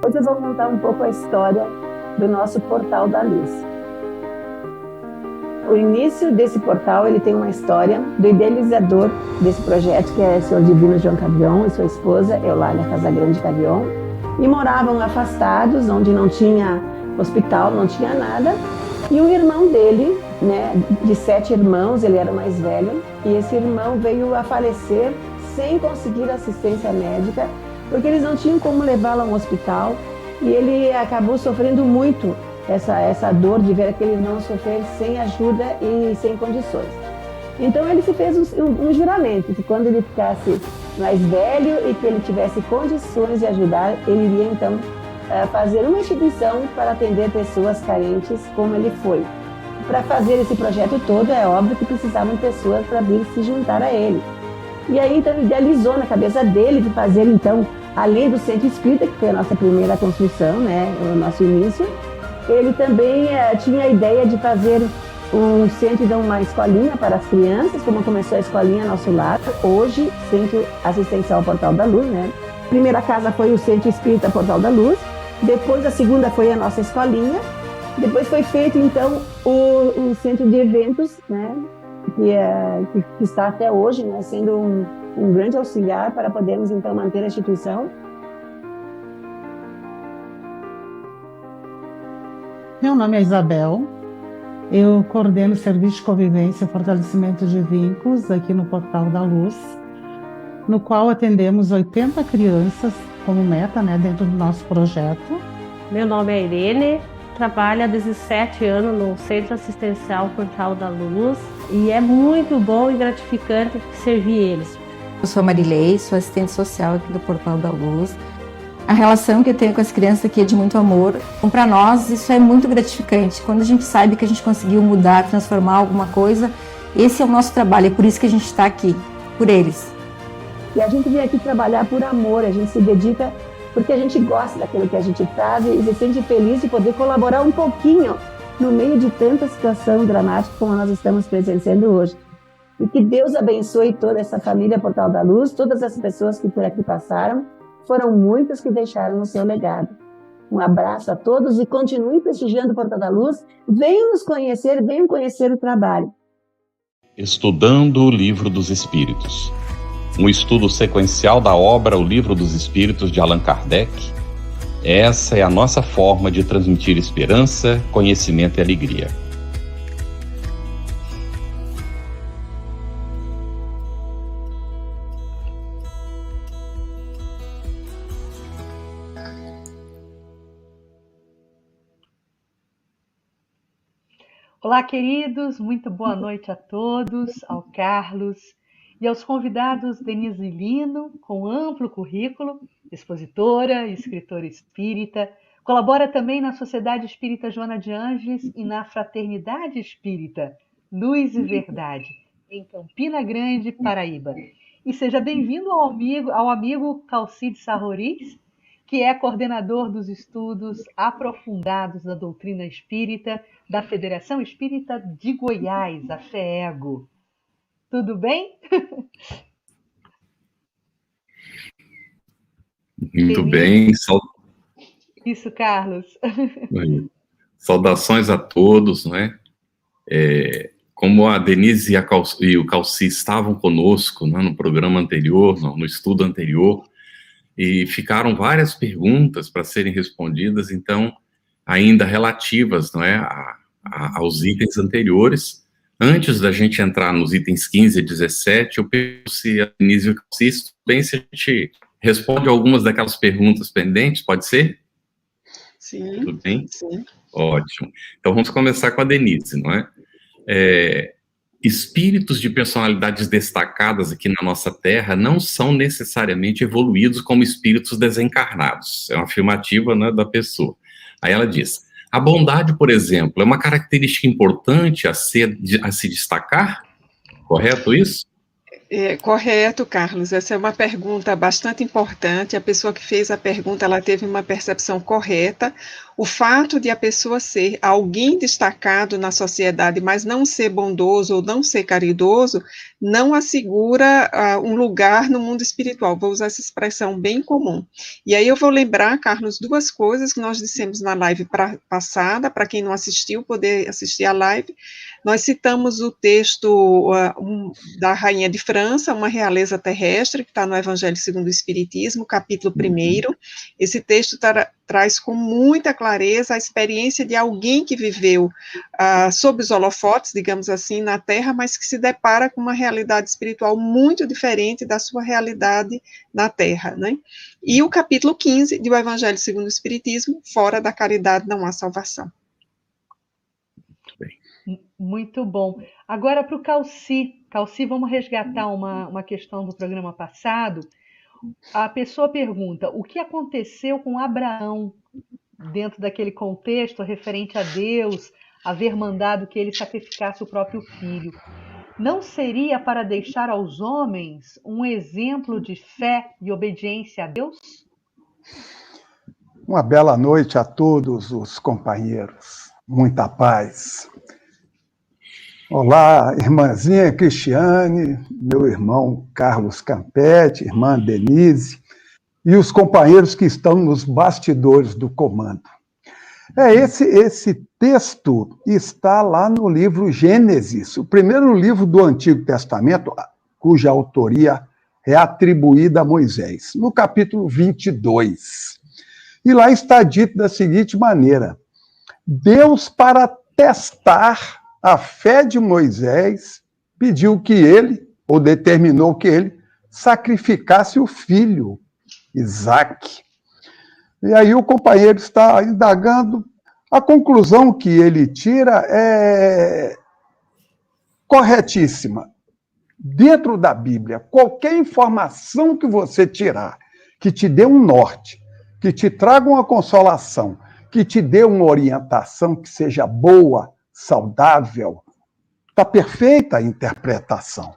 Hoje eu vou contar um pouco a história do nosso Portal da Luz. O início desse portal, ele tem uma história do idealizador desse projeto, que é o Senhor Divino João Cavion e sua esposa, Eulália Casagrande Cavion, e moravam afastados, onde não tinha hospital, não tinha nada, e o irmão dele, né, de 7 irmãos, ele era o mais velho, e esse irmão veio a falecer sem conseguir assistência médica, porque eles não tinham como levá-lo a um hospital, e ele acabou sofrendo muito essa dor de ver aquele irmão sofrer sem ajuda e sem condições. Então ele se fez um juramento, que quando ele ficasse mais velho e que ele tivesse condições de ajudar, ele iria então fazer uma instituição para atender pessoas carentes, como ele foi. Para fazer esse projeto todo, é óbvio que precisavam pessoas para vir se juntar a ele. E aí então ele idealizou na cabeça dele de fazer então, além do centro espírita, que foi a nossa primeira construção, né, o nosso início, ele também tinha a ideia de fazer um centro, então, uma escolinha para as crianças, como começou a escolinha Nosso Lar, hoje, Centro Assistencial Portal da Luz, né? A primeira casa foi o Centro Espírita Portal da Luz, depois a segunda foi a nossa escolinha, depois foi feito, então, o Centro de Eventos, né? Que está até hoje, né? Sendo um grande auxiliar para podermos, então, manter a instituição. Meu nome é Isabel, eu coordeno o Serviço de Convivência e Fortalecimento de Vínculos aqui no Portal da Luz, no qual atendemos 80 crianças como meta, né, dentro do nosso projeto. Meu nome é Irene, trabalho há 17 anos no Centro Assistencial Portal da Luz e é muito bom e gratificante servir eles. Eu sou a Marilei, sou assistente social aqui do Portal da Luz. A relação que eu tenho com as crianças aqui é de muito amor. Então, para nós, isso é muito gratificante. Quando a gente sabe que a gente conseguiu mudar, transformar alguma coisa, esse é o nosso trabalho, é por isso que a gente está aqui, por eles. E a gente vem aqui trabalhar por amor, a gente se dedica porque a gente gosta daquilo que a gente faz e se sente feliz de poder colaborar um pouquinho no meio de tanta situação dramática como nós estamos presenciando hoje. E que Deus abençoe toda essa família Portal da Luz, todas as pessoas que por aqui passaram. Foram muitas que deixaram o seu legado. Um abraço a todos e continue prestigiando o Portal da Luz. Venham nos conhecer, venham conhecer o trabalho. Estudando o Livro dos Espíritos. Um estudo sequencial da obra O Livro dos Espíritos de Allan Kardec. Essa é a nossa forma de transmitir esperança, conhecimento e alegria. Olá, queridos, muito boa noite a todos, ao Carlos e aos convidados Denise Lino, com amplo currículo, expositora, escritora espírita, colabora também na Sociedade Espírita Joana de Ângeles e na Fraternidade Espírita Luz e Verdade, em Campina Grande, Paraíba. E seja bem-vindo ao amigo Calcide Sarroris, que é coordenador dos estudos aprofundados da doutrina espírita da Federação Espírita de Goiás, a FEEGO. Tudo bem? Muito bem. Isso, Carlos. Saudações a todos, né? Como a Denise e o Calci estavam conosco, né, no programa anterior, no estudo anterior, e ficaram várias perguntas para serem respondidas, então, ainda relativas, não é, aos itens anteriores. Antes da gente entrar nos itens 15 e 17, eu penso se a Denise e o Calci, bem, se a gente responde algumas daquelas perguntas pendentes, pode ser? Sim. Tudo bem? Sim. Ótimo. Então, vamos começar com a Denise, não é? Espíritos de personalidades destacadas aqui na nossa Terra não são necessariamente evoluídos como espíritos desencarnados. É uma afirmativa, né, da pessoa. Aí ela diz, a bondade, por exemplo, é uma característica importante a se destacar? Correto isso? Correto, Carlos. Essa é uma pergunta bastante importante. A pessoa que fez a pergunta, ela teve uma percepção correta. O fato de a pessoa ser alguém destacado na sociedade, mas não ser bondoso ou não ser caridoso, não assegura um lugar no mundo espiritual. Vou usar essa expressão bem comum. E aí eu vou lembrar, Carlos, duas coisas que nós dissemos na live passada, para quem não assistiu, poder assistir a live. Nós citamos o texto da Rainha de França, uma realeza terrestre, que está no Evangelho segundo o Espiritismo, capítulo 1º. Esse texto traz com muita clareza a experiência de alguém que viveu sob os holofotes, digamos assim, na Terra, mas que se depara com uma realidade espiritual muito diferente da sua realidade na Terra, né? E o capítulo 15 do Evangelho segundo o Espiritismo, fora da caridade não há salvação. Muito bom. Agora para o Calci. Calci, vamos resgatar uma questão do programa passado. A pessoa pergunta, o que aconteceu com Abraão dentro daquele contexto referente a Deus, haver mandado que ele sacrificasse o próprio filho? Não seria para deixar aos homens um exemplo de fé e obediência a Deus? Uma bela noite a todos os companheiros. Muita paz. Olá, irmãzinha Cristiane, meu irmão Carlos Campetti, irmã Denise, e os companheiros que estão nos bastidores do comando. Esse texto está lá no livro Gênesis, o primeiro livro do Antigo Testamento, cuja autoria é atribuída a Moisés, no capítulo 22. E lá está dito da seguinte maneira: Deus, para testar a fé de Moisés, pediu que ele, ou determinou que ele, sacrificasse o filho, Isaque. E aí o companheiro está indagando. A conclusão que ele tira é corretíssima. Dentro da Bíblia, qualquer informação que você tirar, que te dê um norte, que te traga uma consolação, que te dê uma orientação que seja boa, saudável, está perfeita a interpretação.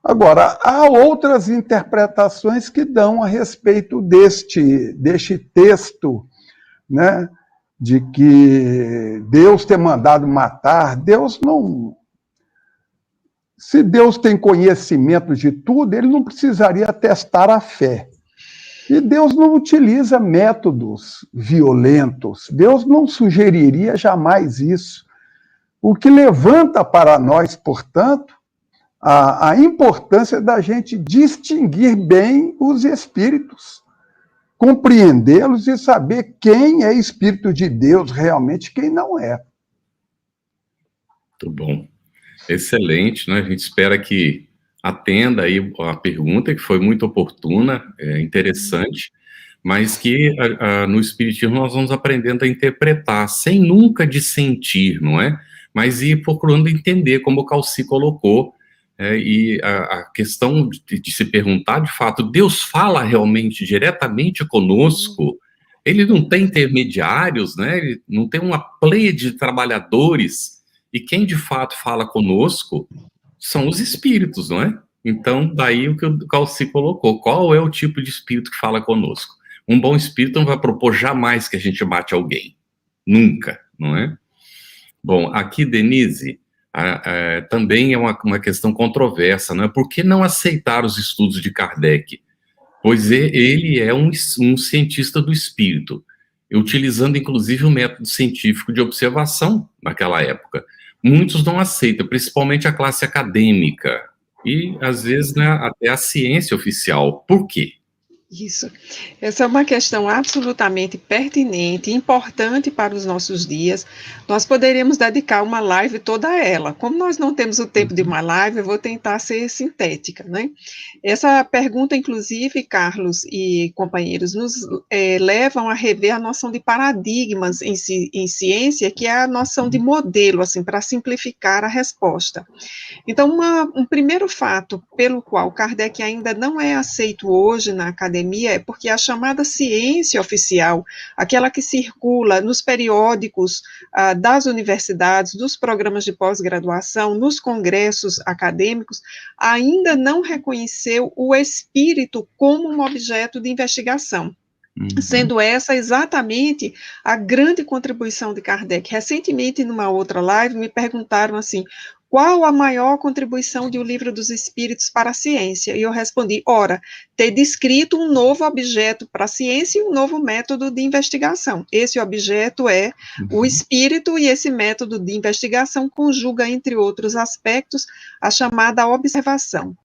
Agora, há outras interpretações que dão a respeito deste texto, né, de que Deus ter mandado matar. Deus não... Se Deus tem conhecimento de tudo, ele não precisaria testar a fé. E Deus não utiliza métodos violentos. Deus não sugeriria jamais isso. O que levanta para nós, portanto, a importância da gente distinguir bem os espíritos, compreendê-los e saber quem é espírito de Deus realmente, quem não é. Muito bom. Excelente, né? A gente espera que atenda aí a pergunta, que foi muito oportuna, interessante, mas que no Espiritismo nós vamos aprendendo a interpretar, sem nunca dissentir, não é? Mas ir procurando entender, como o Calci colocou, e a questão de se perguntar, de fato, Deus fala realmente diretamente conosco? Ele não tem intermediários, né? Ele não tem uma pleia de trabalhadores, e quem de fato fala conosco são os espíritos, não é? Então, daí o que o Calci colocou, qual é o tipo de espírito que fala conosco? Um bom espírito não vai propor jamais que a gente mate alguém, nunca, não é? Bom, aqui, Denise, também é uma questão controversa, não é? Por que não aceitar os estudos de Kardec? Pois ele é um cientista do espírito, utilizando inclusive o método científico de observação naquela época. Muitos não aceitam, principalmente a classe acadêmica e, às vezes, né, até a ciência oficial. Por quê? Isso. Essa é uma questão absolutamente pertinente, importante para os nossos dias. Nós poderíamos dedicar uma live toda a ela. Como nós não temos o tempo de uma live, eu vou tentar ser sintética, né? Essa pergunta, inclusive, Carlos e companheiros, nos levam a rever a noção de paradigmas em ciência, que é a noção de modelo, assim, para simplificar a resposta. Então, um primeiro fato pelo qual Kardec ainda não é aceito hoje na academia pandemia é porque a chamada ciência oficial, aquela que circula nos periódicos das universidades, dos programas de pós-graduação, nos congressos acadêmicos, ainda não reconheceu o espírito como um objeto de investigação. Sendo essa exatamente a grande contribuição de Kardec. Recentemente, numa outra live, me perguntaram assim, qual a maior contribuição de O Livro dos Espíritos para a ciência? E eu respondi, ora, ter descrito um novo objeto para a ciência e um novo método de investigação. Esse objeto é o espírito e esse método de investigação conjuga, entre outros aspectos, a chamada observação.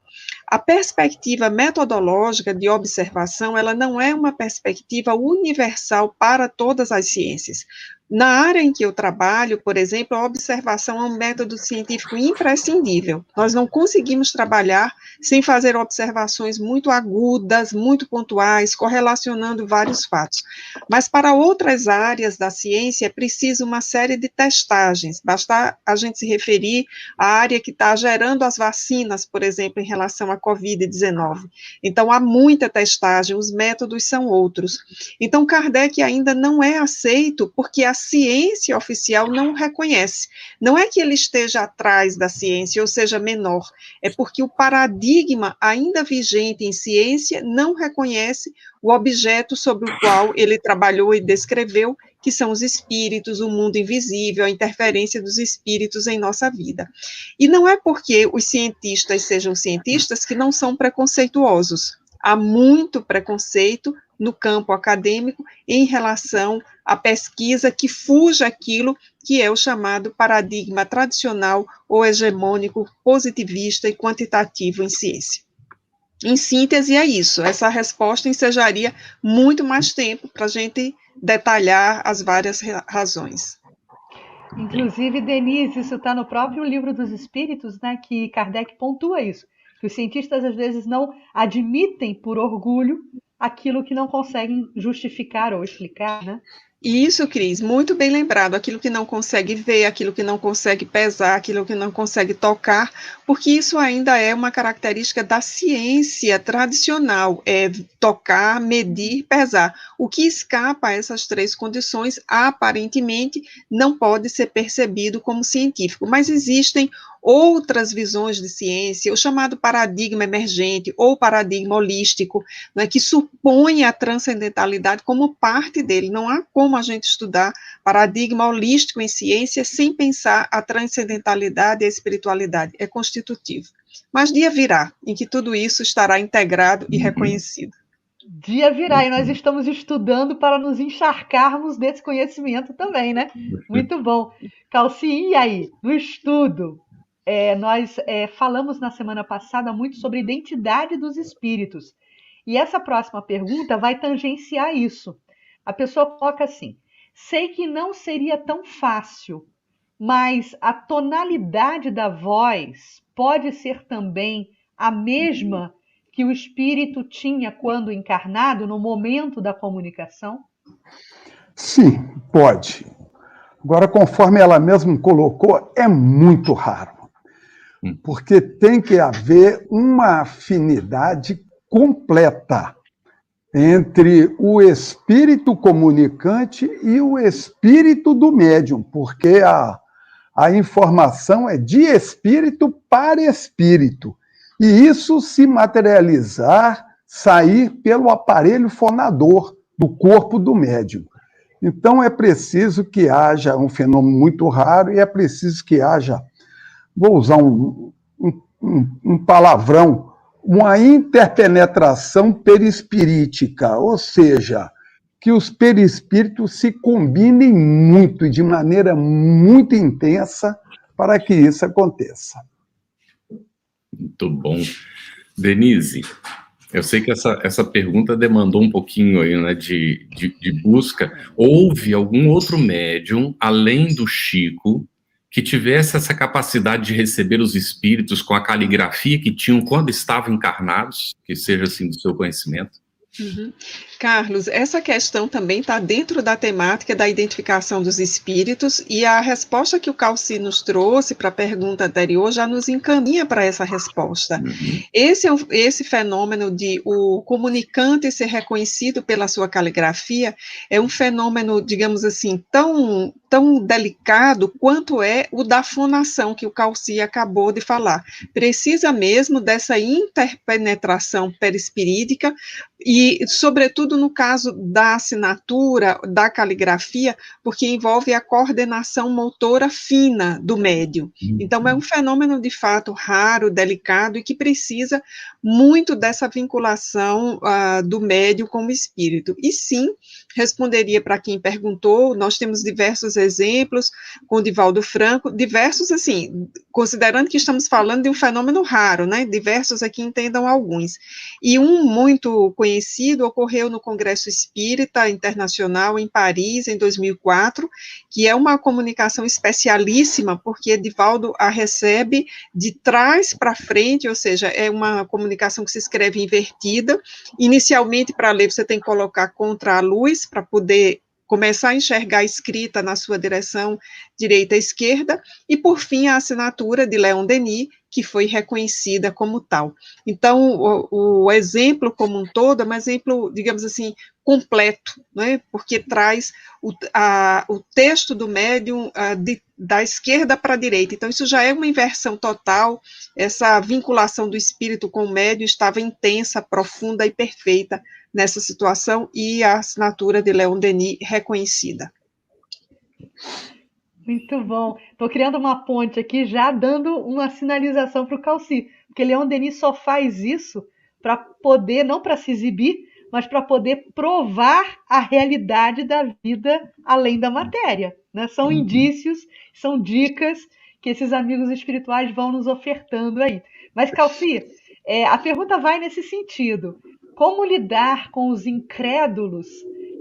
A perspectiva metodológica de observação, ela não é uma perspectiva universal para todas as ciências. Na área em que eu trabalho, por exemplo, a observação é um método científico imprescindível. Nós não conseguimos trabalhar sem fazer observações muito agudas, muito pontuais, correlacionando vários fatos. Mas para outras áreas da ciência é preciso uma série de testagens. Basta a gente se referir à área que está gerando as vacinas, por exemplo, em relação à Covid-19. Então, há muita testagem, os métodos são outros. Então, Kardec ainda não é aceito porque a ciência oficial não reconhece. Não é que ele esteja atrás da ciência, ou seja, menor, é porque o paradigma ainda vigente em ciência não reconhece o objeto sobre o qual ele trabalhou e descreveu, que são os espíritos, o mundo invisível, a interferência dos espíritos em nossa vida. E não é porque os cientistas sejam cientistas que não são preconceituosos. Há muito preconceito no campo acadêmico em relação à pesquisa que fuja aquilo que é o chamado paradigma tradicional ou hegemônico, positivista e quantitativo em ciência. Em síntese, é isso. Essa resposta ensejaria muito mais tempo para a gente detalhar as várias razões. Inclusive, Denise, isso está no próprio Livro dos Espíritos, né, que Kardec pontua isso, que os cientistas às vezes não admitem por orgulho aquilo que não conseguem justificar ou explicar, né? Isso, Cris, muito bem lembrado, aquilo que não consegue ver, aquilo que não consegue pesar, aquilo que não consegue tocar, porque isso ainda é uma característica da ciência tradicional, é tocar, medir, pesar. O que escapa a essas três condições, aparentemente, não pode ser percebido como científico, mas existem outras visões de ciência, o chamado paradigma emergente ou paradigma holístico, né, que supõe a transcendentalidade como parte dele. Não há como a gente estudar paradigma holístico em ciência sem pensar a transcendentalidade e a espiritualidade. É constitutivo. Mas dia virá em que tudo isso estará integrado e reconhecido. Dia virá, e nós estamos estudando para nos encharcarmos desse conhecimento também, né? Muito bom. Calci, e aí? No estudo, nós falamos na semana passada muito sobre identidade dos espíritos. E essa próxima pergunta vai tangenciar isso. A pessoa coloca assim: sei que não seria tão fácil, mas a tonalidade da voz pode ser também a mesma que o espírito tinha quando encarnado, no momento da comunicação? Sim, pode. Agora, conforme ela mesma colocou, é muito raro. Porque tem que haver uma afinidade completa entre o espírito comunicante e o espírito do médium, porque a informação é de espírito para espírito. E isso se materializar, sair pelo aparelho fonador do corpo do médium. Então, é preciso que haja um fenômeno muito raro e é preciso que haja, vou usar um palavrão, uma interpenetração perispirítica, ou seja, que os perispíritos se combinem muito, de maneira muito intensa, para que isso aconteça. Muito bom. Denise, eu sei que essa pergunta demandou um pouquinho aí, né, de busca. Houve algum outro médium, além do Chico, que tivesse essa capacidade de receber os espíritos com a caligrafia que tinham quando estavam encarnados, que seja assim do seu conhecimento? Uhum. Carlos, essa questão também está dentro da temática da identificação dos espíritos, e a resposta que o Calci nos trouxe para a pergunta anterior já nos encaminha para essa resposta. Esse fenômeno de o comunicante ser reconhecido pela sua caligrafia é um fenômeno, digamos assim, tão delicado quanto é o da fonação que o Calci acabou de falar. Precisa mesmo dessa interpenetração perispirídica e, sobretudo, no caso da assinatura, da caligrafia, porque envolve a coordenação motora fina do médium. Então, é um fenômeno, de fato, raro, delicado, e que precisa muito dessa vinculação do médium com o espírito. E, sim, responderia para quem perguntou, nós temos diversos exemplos, com o Divaldo Franco, diversos, assim, considerando que estamos falando de um fenômeno raro, né? Diversos aqui entendam alguns. E um muito conhecido ocorreu no Congresso Espírita Internacional em Paris, em 2004, que é uma comunicação especialíssima, porque Divaldo a recebe de trás para frente, ou seja, é uma comunicação que se escreve invertida. Inicialmente, para ler, você tem que colocar contra a luz, para poder começar a enxergar a escrita na sua direção direita e esquerda, e, por fim, a assinatura de Leon Denis, que foi reconhecida como tal. Então, o exemplo como um todo é um exemplo, digamos assim, completo, né, porque traz o texto do médium da esquerda para a direita. Então, isso já é uma inversão total. Essa vinculação do espírito com o médium estava intensa, profunda e perfeita nessa situação, e a assinatura de Leon Denis reconhecida. Muito bom. Estou criando uma ponte aqui, já dando uma sinalização para o Calci, porque Leon Denis só faz isso para poder, não para se exibir, mas para poder provar a realidade da vida além da matéria, né? São indícios, são dicas que esses amigos espirituais vão nos ofertando aí. Mas, Calci, a pergunta vai nesse sentido. Como lidar com os incrédulos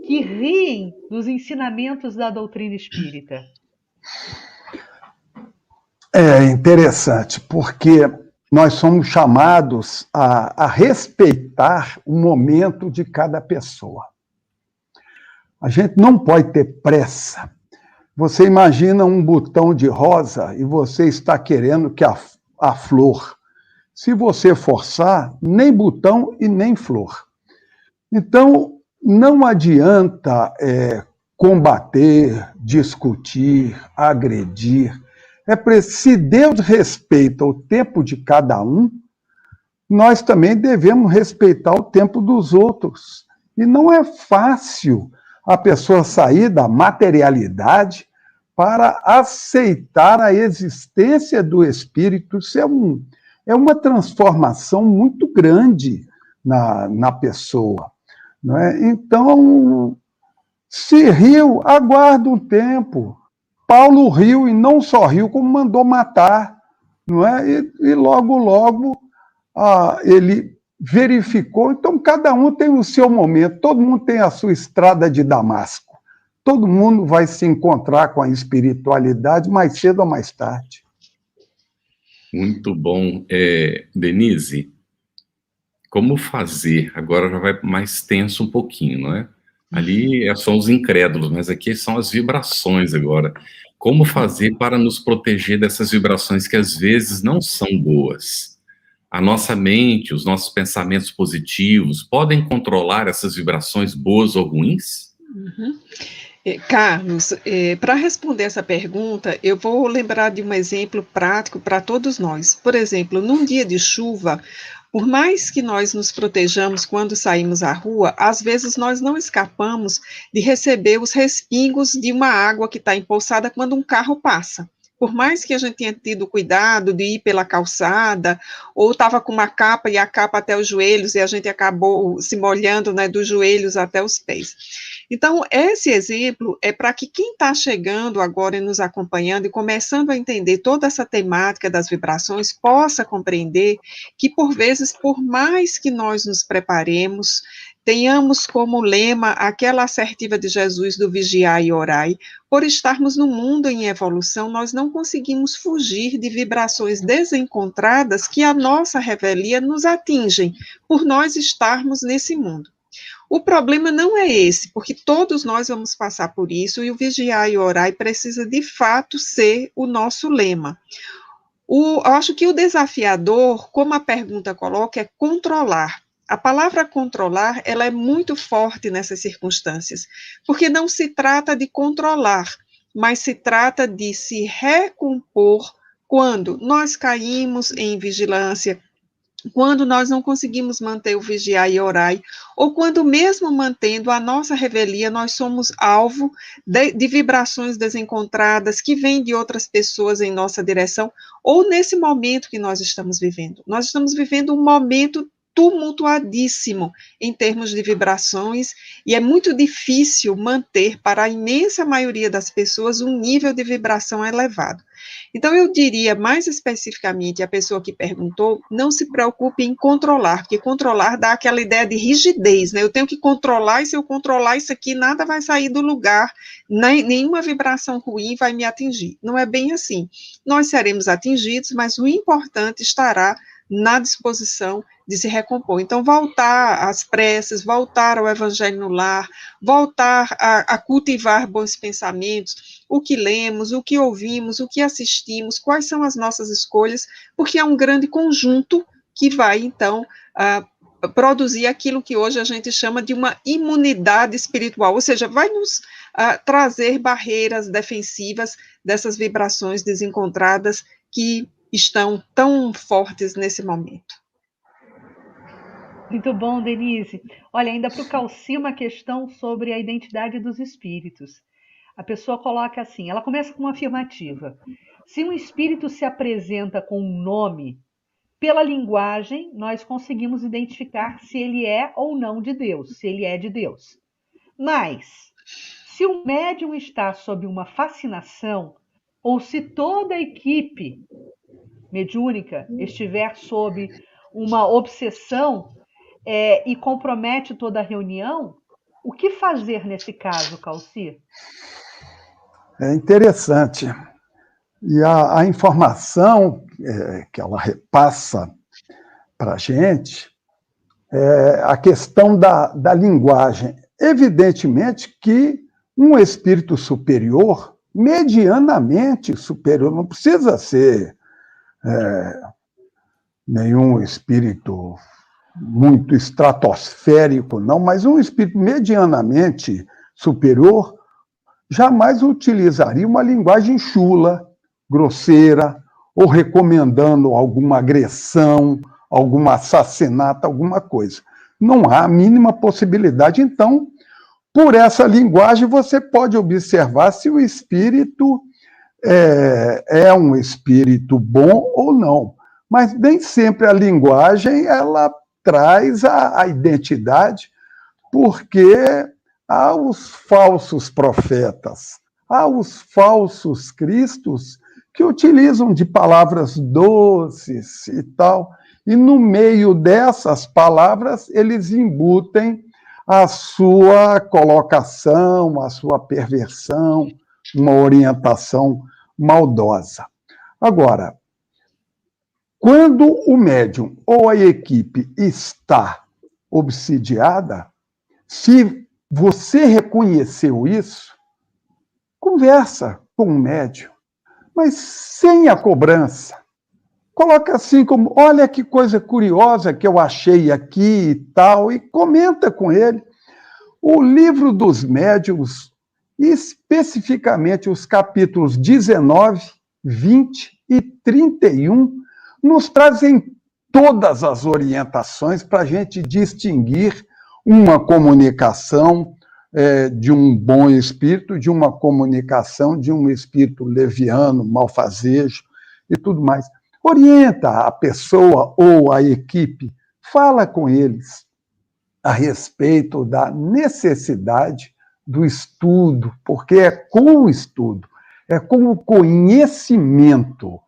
que riem dos ensinamentos da doutrina espírita? É interessante, porque nós somos chamados a respeitar o momento de cada pessoa. A gente não pode ter pressa. Você imagina um botão de rosa e você está querendo que a flor. Se você forçar, nem botão e nem flor. Então, não adianta combater, discutir, agredir. Se Deus respeita o tempo de cada um, nós também devemos respeitar o tempo dos outros. E não é fácil a pessoa sair da materialidade para aceitar a existência do espírito. Isso é uma transformação muito grande na pessoa. Não é? Então, se riu, aguarda um tempo. Paulo riu, e não só riu, como mandou matar. Não é? E logo, logo, ele verificou. Então, cada um tem o seu momento, todo mundo tem a sua estrada de Damasco. Todo mundo vai se encontrar com a espiritualidade mais cedo ou mais tarde. Muito bom. Denise, como fazer? Agora já vai mais tenso um pouquinho, não é? Ali são os incrédulos, mas aqui são as vibrações agora. Como fazer para nos proteger dessas vibrações que às vezes não são boas? A nossa mente, os nossos pensamentos positivos, podem controlar essas vibrações boas ou ruins? Uhum. Carlos, para responder essa pergunta, eu vou lembrar de um exemplo prático para todos nós. Por exemplo, num dia de chuva, por mais que nós nos protejamos quando saímos à rua, às vezes nós não escapamos de receber os respingos de uma água que está empoçada quando um carro passa. Por mais que a gente tenha tido cuidado de ir pela calçada, ou estava com uma capa e a capa até os joelhos, e a gente acabou se molhando, né, dos joelhos até os pés. Então, esse exemplo é para que quem está chegando agora e nos acompanhando e começando a entender toda essa temática das vibrações, possa compreender que, por vezes, por mais que nós nos preparemos, tenhamos como lema aquela assertiva de Jesus do vigiai e orai, por estarmos no mundo em evolução, nós não conseguimos fugir de vibrações desencontradas que a nossa revelia nos atingem, por nós estarmos nesse mundo. O problema não é esse, porque todos nós vamos passar por isso, e o vigiar e orar precisa de fato ser o nosso lema. Eu acho que o desafiador, como a pergunta coloca, é controlar. A palavra controlar, ela é muito forte nessas circunstâncias, porque não se trata de controlar, mas se trata de se recompor quando nós caímos em vigilância, quando nós não conseguimos manter o vigiar e orar, ou quando mesmo mantendo a nossa revelia, nós somos alvo de vibrações desencontradas que vêm de outras pessoas em nossa direção, ou nesse momento que nós estamos vivendo. Nós estamos vivendo um momento tumultuadíssimo em termos de vibrações, e é muito difícil manter para a imensa maioria das pessoas um nível de vibração elevado. Então, eu diria mais especificamente a pessoa que perguntou, não se preocupe em controlar, porque controlar dá aquela ideia de rigidez, né? Eu tenho que controlar, e se eu controlar isso aqui, nada vai sair do lugar, nenhuma vibração ruim vai me atingir. Não é bem assim. Nós seremos atingidos, mas o importante estará na disposição de se recompor. Então, voltar às preces, voltar ao evangelho no lar, voltar a cultivar bons pensamentos, o que lemos, o que ouvimos, o que assistimos, quais são as nossas escolhas, porque é um grande conjunto que vai, então, produzir aquilo que hoje a gente chama de uma imunidade espiritual, ou seja, vai nos trazer barreiras defensivas dessas vibrações desencontradas que estão tão fortes nesse momento. Muito bom, Denise. Olha, ainda para o Calci, uma questão sobre a identidade dos espíritos. A pessoa coloca assim, ela começa com uma afirmativa. Se um espírito se apresenta com um nome, pela linguagem, nós conseguimos identificar se ele é ou não de Deus, se ele é de Deus. Mas, se o médium está sob uma fascinação, ou se toda a equipe mediúnica estiver sob uma obsessão e compromete toda a reunião, o que fazer nesse caso, Calci? É interessante. E a informação que ela repassa para a gente é a questão da linguagem. Evidentemente que um espírito superior, medianamente superior, não precisa ser nenhum espírito muito estratosférico, não, mas um espírito medianamente superior jamais utilizaria uma linguagem chula, grosseira, ou recomendando alguma agressão, algum assassinato, alguma coisa. Não há a mínima possibilidade. Então, por essa linguagem, você pode observar se o espírito é um espírito bom ou não. Mas nem sempre a linguagem ela traz a identidade, porque há os falsos profetas, há os falsos cristos que utilizam de palavras doces e tal, e no meio dessas palavras eles embutem a sua colocação, a sua perversão, uma orientação maldosa. Agora, quando o médium ou a equipe está obsidiada, se você reconheceu isso, conversa com o médium, mas sem a cobrança. Coloca assim como, olha que coisa curiosa que eu achei aqui e tal, e comenta com ele. O livro dos médiuns, especificamente os capítulos 19, 20 e 31, nos trazem todas as orientações para a gente distinguir uma comunicação de um bom espírito, de uma comunicação de um espírito leviano, malfazejo e tudo mais. Orienta a pessoa ou a equipe, fala com eles a respeito da necessidade do estudo, porque é com o estudo, é com o conhecimento.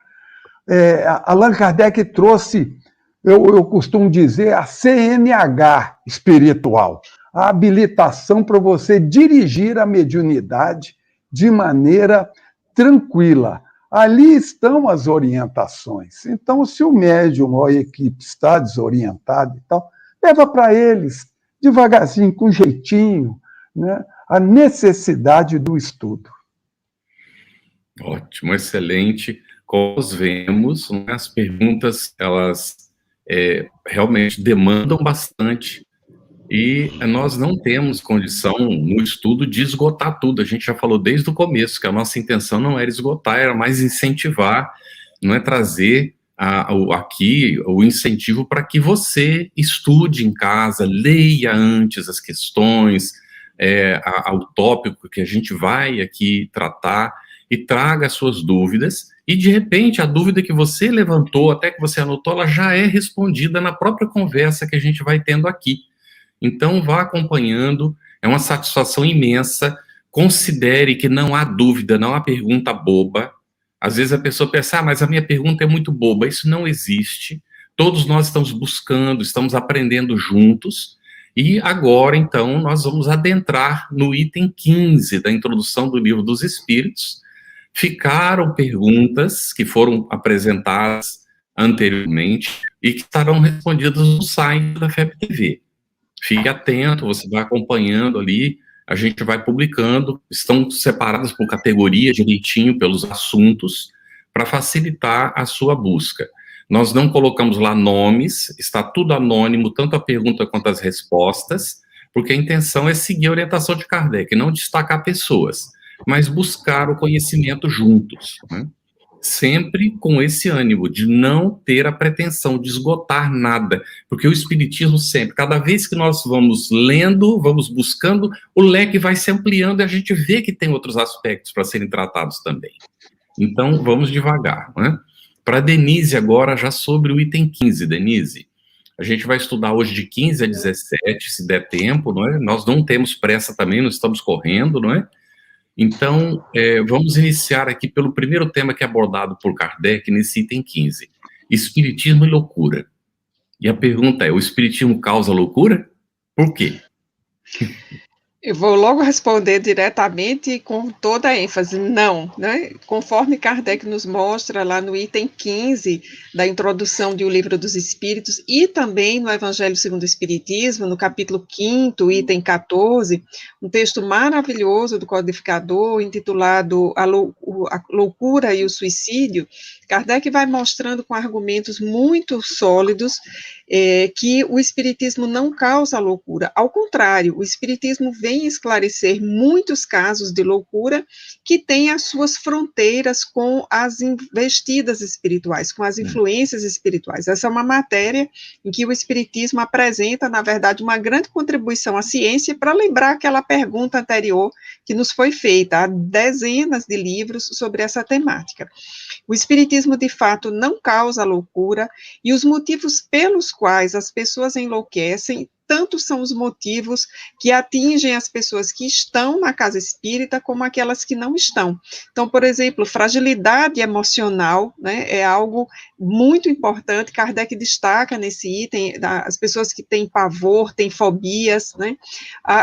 Allan Kardec trouxe, eu costumo dizer, a CNH espiritual, a habilitação para você dirigir a mediunidade de maneira tranquila. Ali estão as orientações. Então, se o médium ou a equipe está desorientado e tal, leva para eles, devagarzinho, com jeitinho, né, a necessidade do estudo. Ótimo, excelente. Como nós vemos, né, as perguntas, elas realmente demandam bastante, e nós não temos condição no estudo de esgotar tudo. A gente já falou desde o começo que a nossa intenção não era esgotar, era mais incentivar, não é trazer aqui o incentivo para que você estude em casa, leia antes as questões, ao tópico que a gente vai aqui tratar, e traga as suas dúvidas, e de repente a dúvida que você levantou, até que você anotou, ela já é respondida na própria conversa que a gente vai tendo aqui. Então vá acompanhando, é uma satisfação imensa. Considere que não há dúvida, não há pergunta boba. Às vezes a pessoa pensa, mas a minha pergunta é muito boba. Isso não existe. Todos nós estamos buscando, estamos aprendendo juntos. E agora, então, nós vamos adentrar no item 15 da introdução do Livro dos Espíritos. Ficaram perguntas que foram apresentadas anteriormente e que estarão respondidas no site da FEB TV. Fique atento, você vai acompanhando ali, a gente vai publicando, estão separadas por categoria direitinho, pelos assuntos, para facilitar a sua busca. Nós não colocamos lá nomes, está tudo anônimo, tanto a pergunta quanto as respostas, porque a intenção é seguir a orientação de Kardec, não destacar pessoas, mas buscar o conhecimento juntos, né? Sempre com esse ânimo de não ter a pretensão de esgotar nada, porque o Espiritismo sempre, cada vez que nós vamos lendo, vamos buscando, o leque vai se ampliando e a gente vê que tem outros aspectos para serem tratados também. Então, vamos devagar, né? Para Denise agora, já sobre o item 15, Denise, a gente vai estudar hoje de 15 a 17, se der tempo, não é? Nós não temos pressa também, não estamos correndo, não é? Então, vamos iniciar aqui pelo primeiro tema que é abordado por Kardec nesse item 15, Espiritismo e loucura. E a pergunta é, o Espiritismo causa loucura? Por quê? Eu vou logo responder diretamente com toda a ênfase, não, né? Conforme Kardec nos mostra lá no item 15 da introdução de O Livro dos Espíritos e também no Evangelho segundo o Espiritismo, no capítulo 5º, item 14, um texto maravilhoso do codificador intitulado A Loucura e o Suicídio. Kardec vai mostrando com argumentos muito sólidos que o Espiritismo não causa loucura. Ao contrário, o Espiritismo vem esclarecer muitos casos de loucura que têm as suas fronteiras com as investidas espirituais, com as influências espirituais. Essa é uma matéria em que o Espiritismo apresenta, na verdade, uma grande contribuição à ciência para lembrar aquela pergunta anterior que nos foi feita. Há dezenas de livros sobre essa temática. O Espiritismo, de fato, não causa loucura, e os motivos pelos quais as pessoas enlouquecem, tanto são os motivos que atingem as pessoas que estão na casa espírita, como aquelas que não estão. Então, por exemplo, fragilidade emocional, né, é algo muito importante. Kardec destaca nesse item as pessoas que têm pavor, têm fobias, né,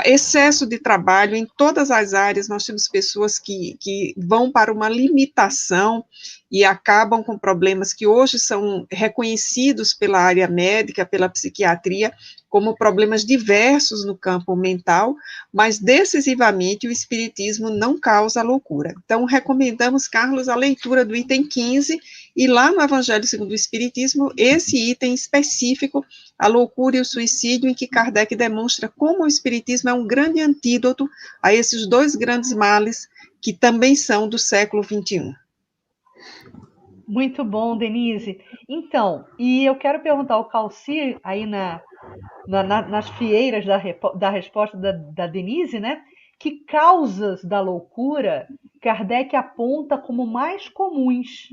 excesso de trabalho em todas as áreas. Nós temos pessoas que vão para uma limitação e acabam com problemas que hoje são reconhecidos pela área médica, pela psiquiatria, como problemas diversos no campo mental, mas decisivamente o Espiritismo não causa loucura. Então, recomendamos, Carlos, a leitura do item 15, e lá no Evangelho segundo o Espiritismo, esse item específico, a loucura e o suicídio, em que Kardec demonstra como o Espiritismo é um grande antídoto a esses dois grandes males, que também são do século XXI. Muito bom, Denise. Então, e eu quero perguntar ao Calci, aí nas fieiras da resposta da Denise, né? Que causas da loucura Kardec aponta como mais comuns?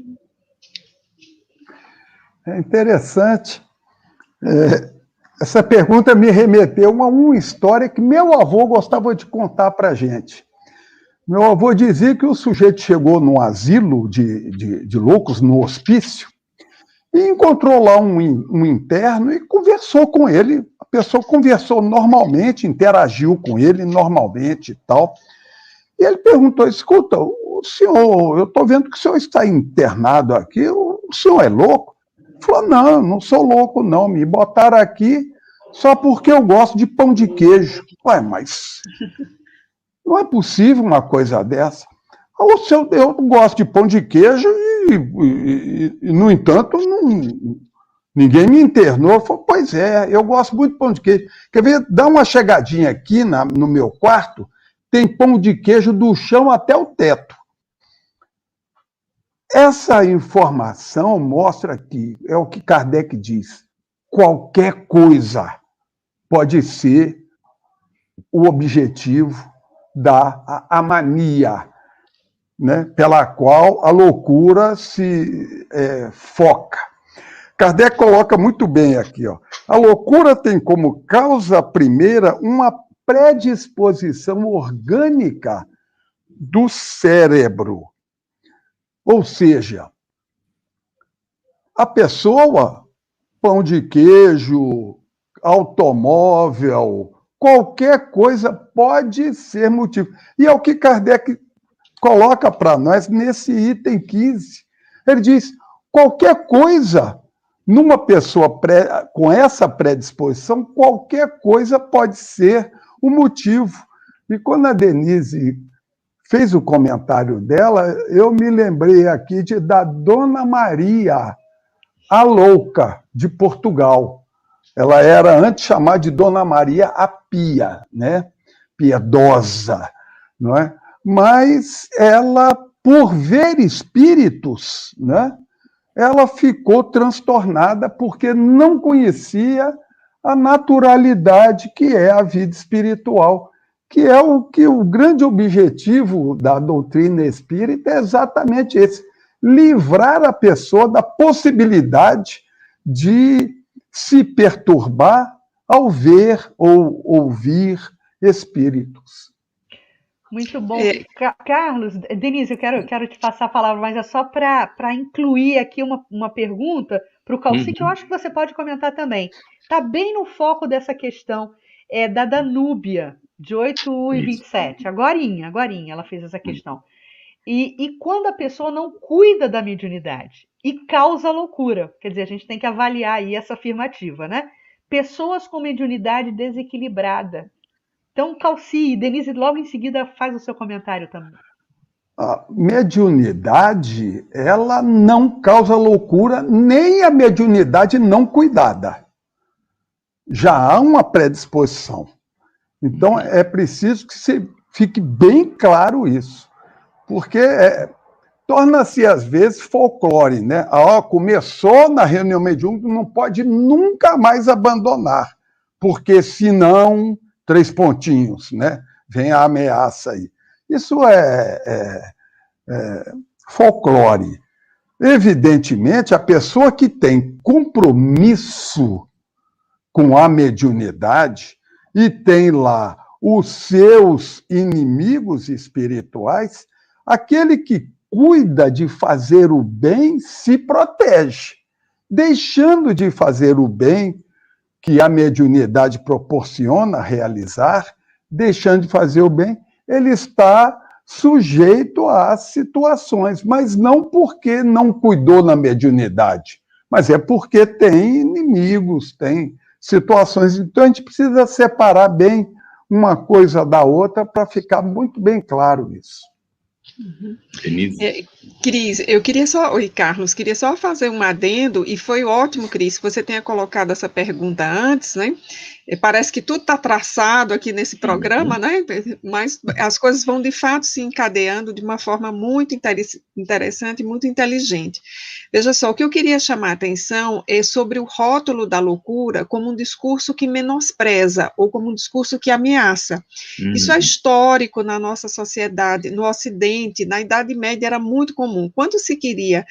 É interessante. Essa pergunta me remeteu a uma história que meu avô gostava de contar para a gente. Meu avô dizia que o sujeito chegou num asilo de loucos, no hospício, e encontrou lá um interno e conversou com ele. A pessoa conversou normalmente, interagiu com ele normalmente e tal. E ele perguntou, escuta, o senhor, eu estou vendo que o senhor está internado aqui, o senhor é louco? Ele falou, não sou louco não, me botaram aqui só porque eu gosto de pão de queijo. Ué, mas não é possível uma coisa dessa. Eu gosto de pão de queijo e no entanto, ninguém me internou. Eu falei, pois é, eu gosto muito de pão de queijo. Quer ver? Dá uma chegadinha aqui no meu quarto, tem pão de queijo do chão até o teto. Essa informação mostra que, é o que Kardec diz, qualquer coisa pode ser o objetivo da mania, né, pela qual a loucura se foca. Kardec coloca muito bem aqui, ó. A loucura tem como causa primeira uma predisposição orgânica do cérebro. Ou seja, a pessoa, pão de queijo, automóvel, qualquer coisa pode ser motivo. E é o que Kardec coloca para nós nesse item 15. Ele diz, qualquer coisa, numa pessoa com essa predisposição, qualquer coisa pode ser o motivo. E quando a Denise fez o comentário dela, eu me lembrei aqui da Dona Maria, a louca, de Portugal. Ela era antes chamada de Dona Maria a Pia, né? Piedosa, não é? Mas ela, por ver espíritos, né? Ela ficou transtornada porque não conhecia a naturalidade que é a vida espiritual, que é o grande objetivo da doutrina espírita é exatamente esse, livrar a pessoa da possibilidade de se perturbar ao ver ou ouvir espíritos. Muito bom. Carlos, Denise, eu quero te passar a palavra, mas é só para incluir aqui uma pergunta para o Calci, que eu acho que você pode comentar também. Está bem no foco dessa questão da Danúbia, de 8h27. Agorinha, ela fez essa questão. E quando a pessoa não cuida da mediunidade e causa loucura, quer dizer, a gente tem que avaliar aí essa afirmativa, né? Pessoas com mediunidade desequilibrada. Então, Calci, Denise, logo em seguida faz o seu comentário também. A mediunidade, ela não causa loucura, nem a mediunidade não cuidada. Já há uma predisposição. Então, é preciso que fique bem claro isso. Porque torna-se, às vezes, folclore, né? Começou na reunião mediúnica, não pode nunca mais abandonar, porque senão, 3 pontinhos, né? Vem a ameaça aí. Isso é folclore. Evidentemente, a pessoa que tem compromisso com a mediunidade e tem lá os seus inimigos espirituais, aquele que cuida de fazer o bem se protege. Deixando de fazer o bem que a mediunidade proporciona realizar, deixando de fazer o bem, ele está sujeito às situações, mas não porque não cuidou na mediunidade, mas é porque tem inimigos, tem situações. Então, a gente precisa separar bem uma coisa da outra para ficar muito bem claro isso. Cris, eu queria só... Oi, Carlos, queria só fazer um adendo, e foi ótimo, Cris, que você tenha colocado essa pergunta antes, né? Parece que tudo está traçado aqui nesse programa, né? Mas as coisas vão, de fato, se encadeando de uma forma muito interessante e muito inteligente. Veja só, o que eu queria chamar a atenção é sobre o rótulo da loucura como um discurso que menospreza ou como um discurso que ameaça. Isso é histórico na nossa sociedade, no Ocidente, na Idade Média era muito comum. Quando se queria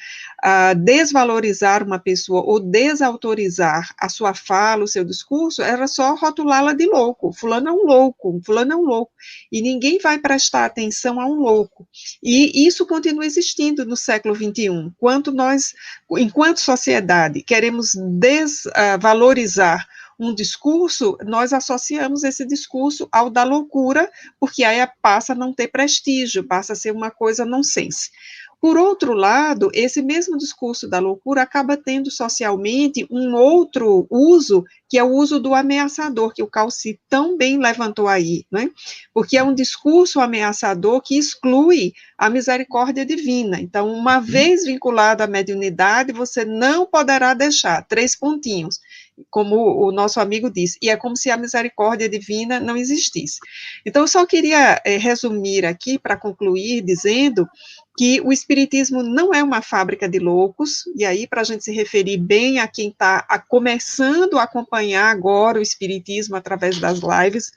desvalorizar uma pessoa ou desautorizar a sua fala, o seu discurso, era só rotulá-la de louco. Fulano é um louco, fulano é um louco. E ninguém vai prestar atenção a um louco. E isso continua existindo no século XXI. Quando nós, enquanto sociedade, queremos desvalorizar um discurso, nós associamos esse discurso ao da loucura, porque aí passa a não ter prestígio, passa a ser uma coisa nonsense. Por outro lado, esse mesmo discurso da loucura acaba tendo socialmente um outro uso, que é o uso do ameaçador, que o Calci tão bem levantou aí, né? Porque é um discurso ameaçador que exclui a misericórdia divina. Então, uma vez vinculado à mediunidade, você não poderá deixar 3 pontinhos, como o nosso amigo disse, e é como se a misericórdia divina não existisse. Então, eu só queria resumir aqui, para concluir, dizendo que o Espiritismo não é uma fábrica de loucos, e aí, para a gente se referir bem a quem está começando a acompanhar agora o Espiritismo através das lives,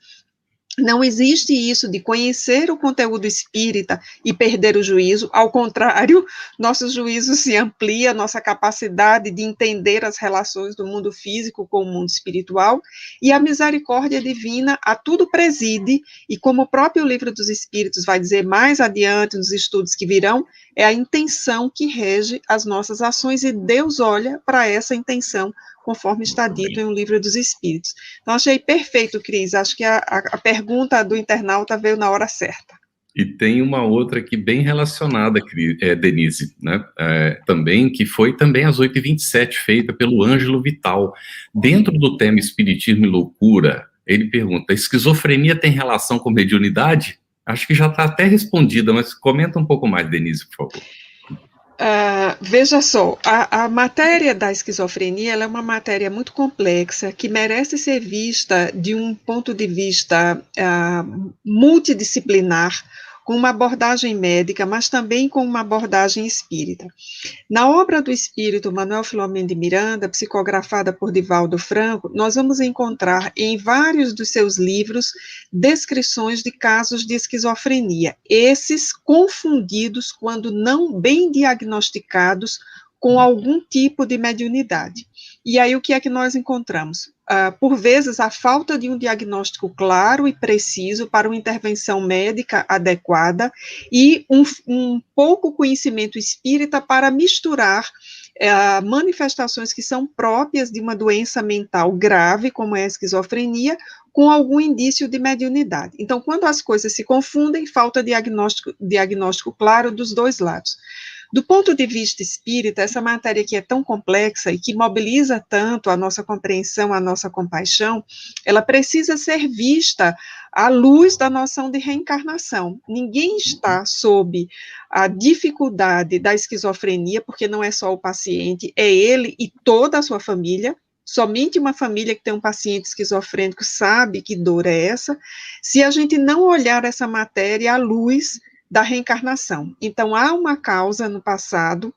não existe isso de conhecer o conteúdo espírita e perder o juízo, ao contrário, nosso juízo se amplia, nossa capacidade de entender as relações do mundo físico com o mundo espiritual, e a misericórdia divina a tudo preside, e como o próprio Livro dos Espíritos vai dizer mais adiante nos estudos que virão, é a intenção que rege as nossas ações, e Deus olha para essa intenção, conforme está dito em O Livro dos Espíritos. Então, achei perfeito, Cris, acho que a pergunta do internauta veio na hora certa. E tem uma outra aqui bem relacionada, Denise, né? Também, que foi também às 8h27, feita pelo Ângelo Vital. Dentro do tema Espiritismo e Loucura, ele pergunta, esquizofrenia tem relação com mediunidade? Acho que já está até respondida, mas comenta um pouco mais, Denise, por favor. Veja só, a matéria da esquizofrenia ela é uma matéria muito complexa, que merece ser vista de um ponto de vista multidisciplinar, com uma abordagem médica, mas também com uma abordagem espírita. Na obra do espírito Manuel Filomeno de Miranda, psicografada por Divaldo Franco, nós vamos encontrar em vários dos seus livros descrições de casos de esquizofrenia, esses confundidos quando não bem diagnosticados com algum tipo de mediunidade. E aí o que é que nós encontramos? Por vezes, a falta de um diagnóstico claro e preciso para uma intervenção médica adequada e um pouco conhecimento espírita para misturar manifestações que são próprias de uma doença mental grave, como é a esquizofrenia, com algum indício de mediunidade. Então, quando as coisas se confundem, falta diagnóstico claro dos dois lados. Do ponto de vista espírita, essa matéria que é tão complexa e que mobiliza tanto a nossa compreensão, a nossa compaixão, ela precisa ser vista à luz da noção de reencarnação. Ninguém está sob a dificuldade da esquizofrenia, porque não é só o paciente, é ele e toda a sua família. Somente uma família que tem um paciente esquizofrênico sabe que dor é essa, se a gente não olhar essa matéria à luz da reencarnação. Então, há uma causa no passado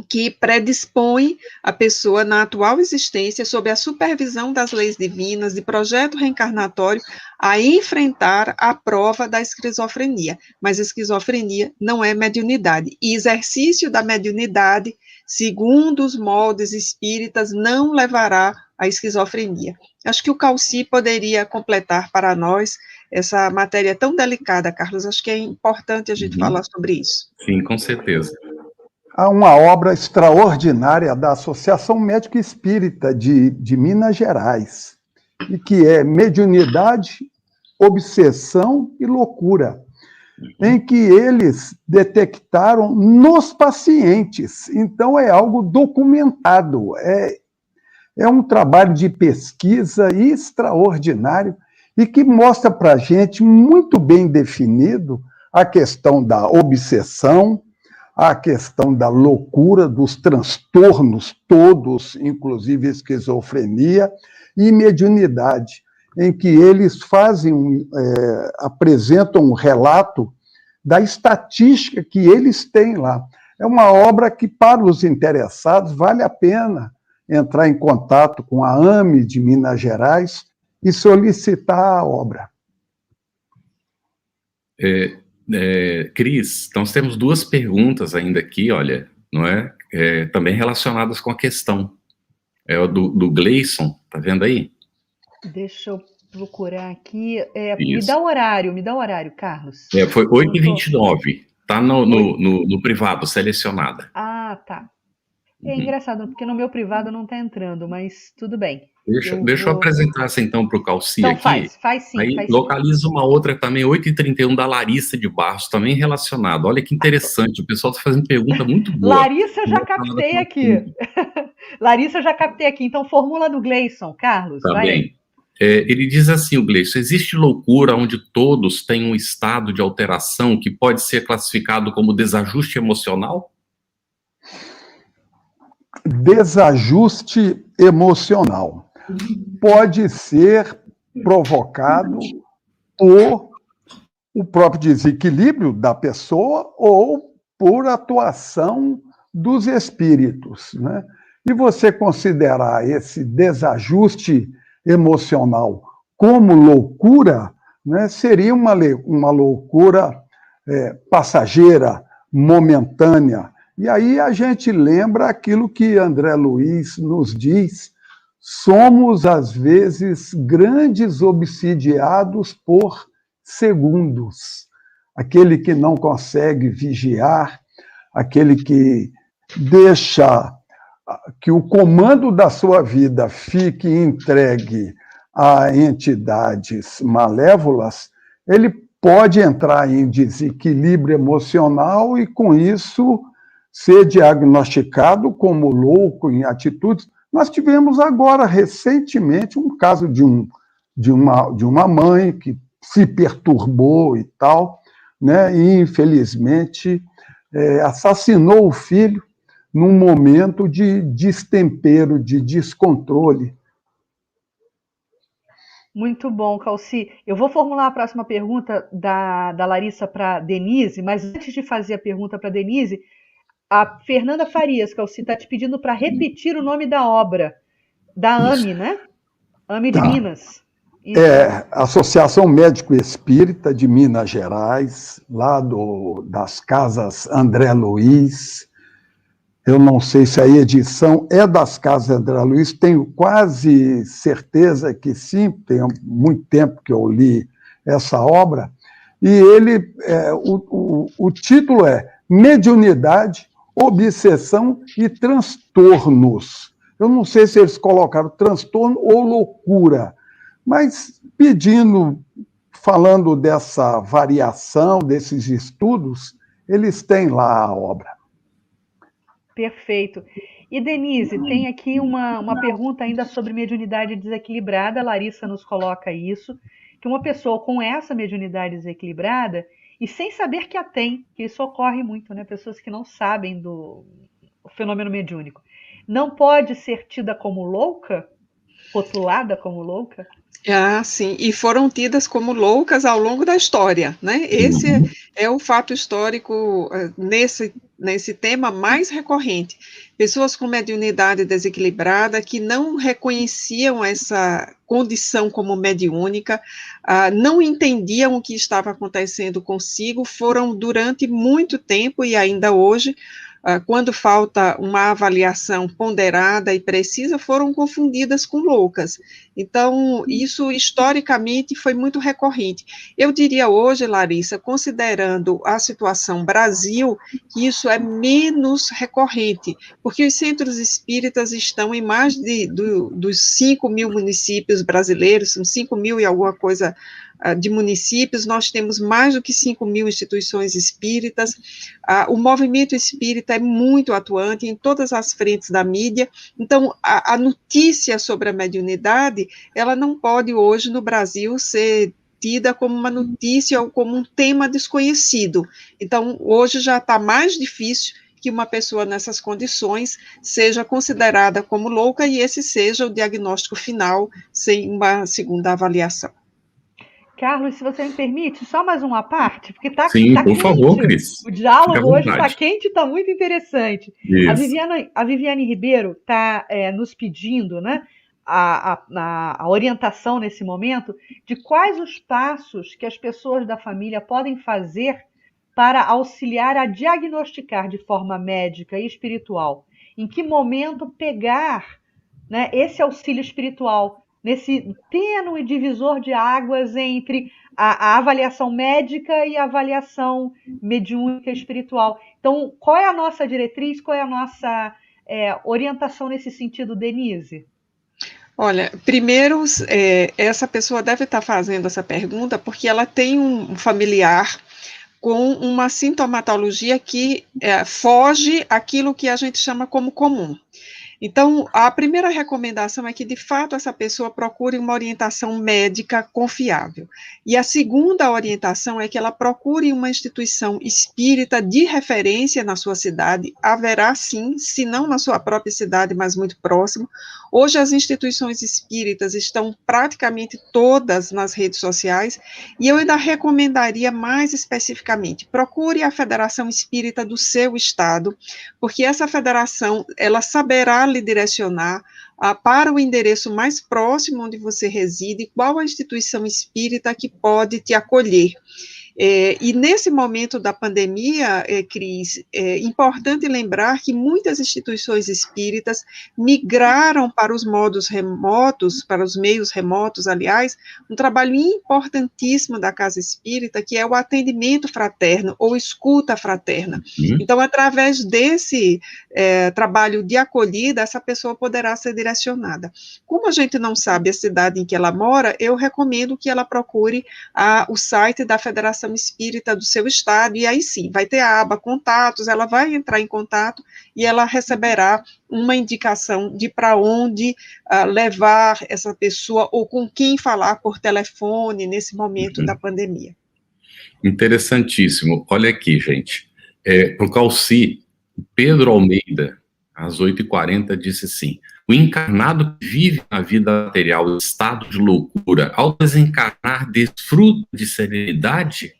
que predispõe a pessoa na atual existência, sob a supervisão das leis divinas, de projeto reencarnatório, a enfrentar a prova da esquizofrenia. Mas a esquizofrenia não é mediunidade. E exercício da mediunidade, segundo os moldes espíritas, não levará à esquizofrenia. Acho que o Calci poderia completar para nós essa matéria tão delicada, Carlos. Acho que é importante a gente falar sobre isso. Sim, com certeza. Há uma obra extraordinária da Associação Médica Espírita de Minas Gerais, e que é Mediunidade, Obsessão e Loucura, em que eles detectaram nos pacientes. Então, é algo documentado, é um trabalho de pesquisa extraordinário e que mostra para a gente, muito bem definido, a questão da obsessão, a questão da loucura, dos transtornos todos, inclusive esquizofrenia, e mediunidade, em que eles apresentam um relato da estatística que eles têm lá. É uma obra que, para os interessados, vale a pena entrar em contato com a AME de Minas Gerais e solicitar a obra. Cris, nós temos 2 perguntas ainda aqui, olha, não é? Também relacionadas com a questão. É o do Gleison, tá vendo aí? Deixa eu procurar aqui. Me dá o horário, Carlos. Foi 8h29, tá no privado, selecionada. Ah, tá. É engraçado, porque no meu privado não está entrando, mas tudo bem. Deixa eu apresentar essa então para o Calci então, aqui. Faz sim. Aí faz localiza uma outra também, 8h31, da Larissa de Barros, também relacionada. Olha que interessante, o pessoal está fazendo pergunta muito boa. Larissa, eu já captei aqui. Larissa, eu já captei aqui. Então, formula do Gleison, Carlos. Tá vai bem. aí. Ele diz assim, o Gleison: existe loucura onde todos têm um estado de alteração que pode ser classificado como desajuste emocional? Desajuste emocional pode ser provocado por o próprio desequilíbrio da pessoa ou por atuação dos espíritos, né? E você considerar esse desajuste emocional como loucura, né, seria uma loucura passageira, momentânea. E aí a gente lembra aquilo que André Luiz nos diz: somos, às vezes, grandes obsidiados por segundos. Aquele que não consegue vigiar, aquele que deixa que o comando da sua vida fique entregue a entidades malévolas, ele pode entrar em desequilíbrio emocional e, com isso, ser diagnosticado como louco em atitudes. Nós tivemos agora, recentemente, um caso de uma mãe que se perturbou e tal, né, e, infelizmente, assassinou o filho num momento de destempero, de descontrole. Muito bom, Calci. Eu vou formular a próxima pergunta da Larissa para Denise, mas antes de fazer a pergunta para Denise, a Fernanda Farias, Calci, está te pedindo para repetir o nome da obra, da AME, né? AME de Minas. Isso. Associação Médico Espírita de Minas Gerais, lá das casas André Luiz. Eu não sei se a edição é das casas André Luiz, tenho quase certeza que sim, tem muito tempo que eu li essa obra, e ele, o título é Mediunidade, Obsessão e Transtornos. Eu não sei se eles colocaram transtorno ou loucura, mas falando dessa variação, desses estudos, eles têm lá a obra. Perfeito. E, Denise, tem aqui uma pergunta ainda sobre mediunidade desequilibrada. A Larissa nos coloca isso, que uma pessoa com essa mediunidade desequilibrada, e sem saber que a tem, que isso ocorre muito, né? Pessoas que não sabem do fenômeno mediúnico, não pode ser tida como louca? Rotulada como louca? Ah, sim, e foram tidas como loucas ao longo da história, né? Esse é o fato histórico nesse tema mais recorrente. Pessoas com mediunidade desequilibrada que não reconheciam essa condição como mediúnica, não entendiam o que estava acontecendo consigo, foram durante muito tempo e ainda hoje, quando falta uma avaliação ponderada e precisa, foram confundidas com loucas. Então, isso historicamente foi muito recorrente. Eu diria hoje, Larissa, considerando a situação Brasil, que isso é menos recorrente, porque os centros espíritas estão em mais dos 5 mil municípios brasileiros, são 5 mil e alguma coisa de municípios, nós temos mais do que 5 mil instituições espíritas, o movimento espírita é muito atuante em todas as frentes da mídia, então a notícia sobre a mediunidade, ela não pode hoje no Brasil ser tida como uma notícia ou como um tema desconhecido, então hoje já está mais difícil que uma pessoa nessas condições seja considerada como louca e esse seja o diagnóstico final sem uma segunda avaliação. Carlos, se você me permite, só mais uma parte, porque tá Sim, tá por quente. favor, Cris. O diálogo hoje está quente e está muito interessante. A Viviane Ribeiro está nos pedindo, né, a orientação nesse momento de quais os passos que as pessoas da família podem fazer para auxiliar a diagnosticar de forma médica e espiritual. Em que momento pegar, né, esse auxílio espiritual, nesse tênue divisor de águas entre a avaliação médica e a avaliação mediúnica espiritual. Então, qual é a nossa diretriz, qual é a nossa orientação nesse sentido, Denise? Olha, primeiro, essa pessoa deve estar fazendo essa pergunta porque ela tem um familiar com uma sintomatologia que foge àquilo que a gente chama como comum. Então, a primeira recomendação é que, de fato, essa pessoa procure uma orientação médica confiável. E a segunda orientação é que ela procure uma instituição espírita de referência na sua cidade. Haverá, sim, se não na sua própria cidade, mas muito próximo. Hoje, as instituições espíritas estão praticamente todas nas redes sociais, e eu ainda recomendaria mais especificamente, procure a Federação Espírita do seu estado, porque essa federação, ela saberá lhe direcionar para o endereço mais próximo onde você reside, qual a instituição espírita que pode te acolher. E nesse momento da pandemia, Cris, é importante lembrar que muitas instituições espíritas migraram para os modos remotos, para os meios remotos, aliás, um trabalho importantíssimo da Casa Espírita, que é o atendimento fraterno, ou escuta fraterna. Então, através desse trabalho de acolhida, essa pessoa poderá ser direcionada. Como a gente não sabe a cidade em que ela mora, eu recomendo que ela procure o site da Federação Espírita do seu estado, e aí sim, vai ter a aba contatos, ela vai entrar em contato e ela receberá uma indicação de para onde levar essa pessoa ou com quem falar por telefone nesse momento da pandemia. Interessantíssimo. Olha aqui, gente. Pro Calci, Pedro Almeida, às 8h40, disse assim: o encarnado que vive na vida material em estado de loucura, ao desencarnar, desfruta de serenidade?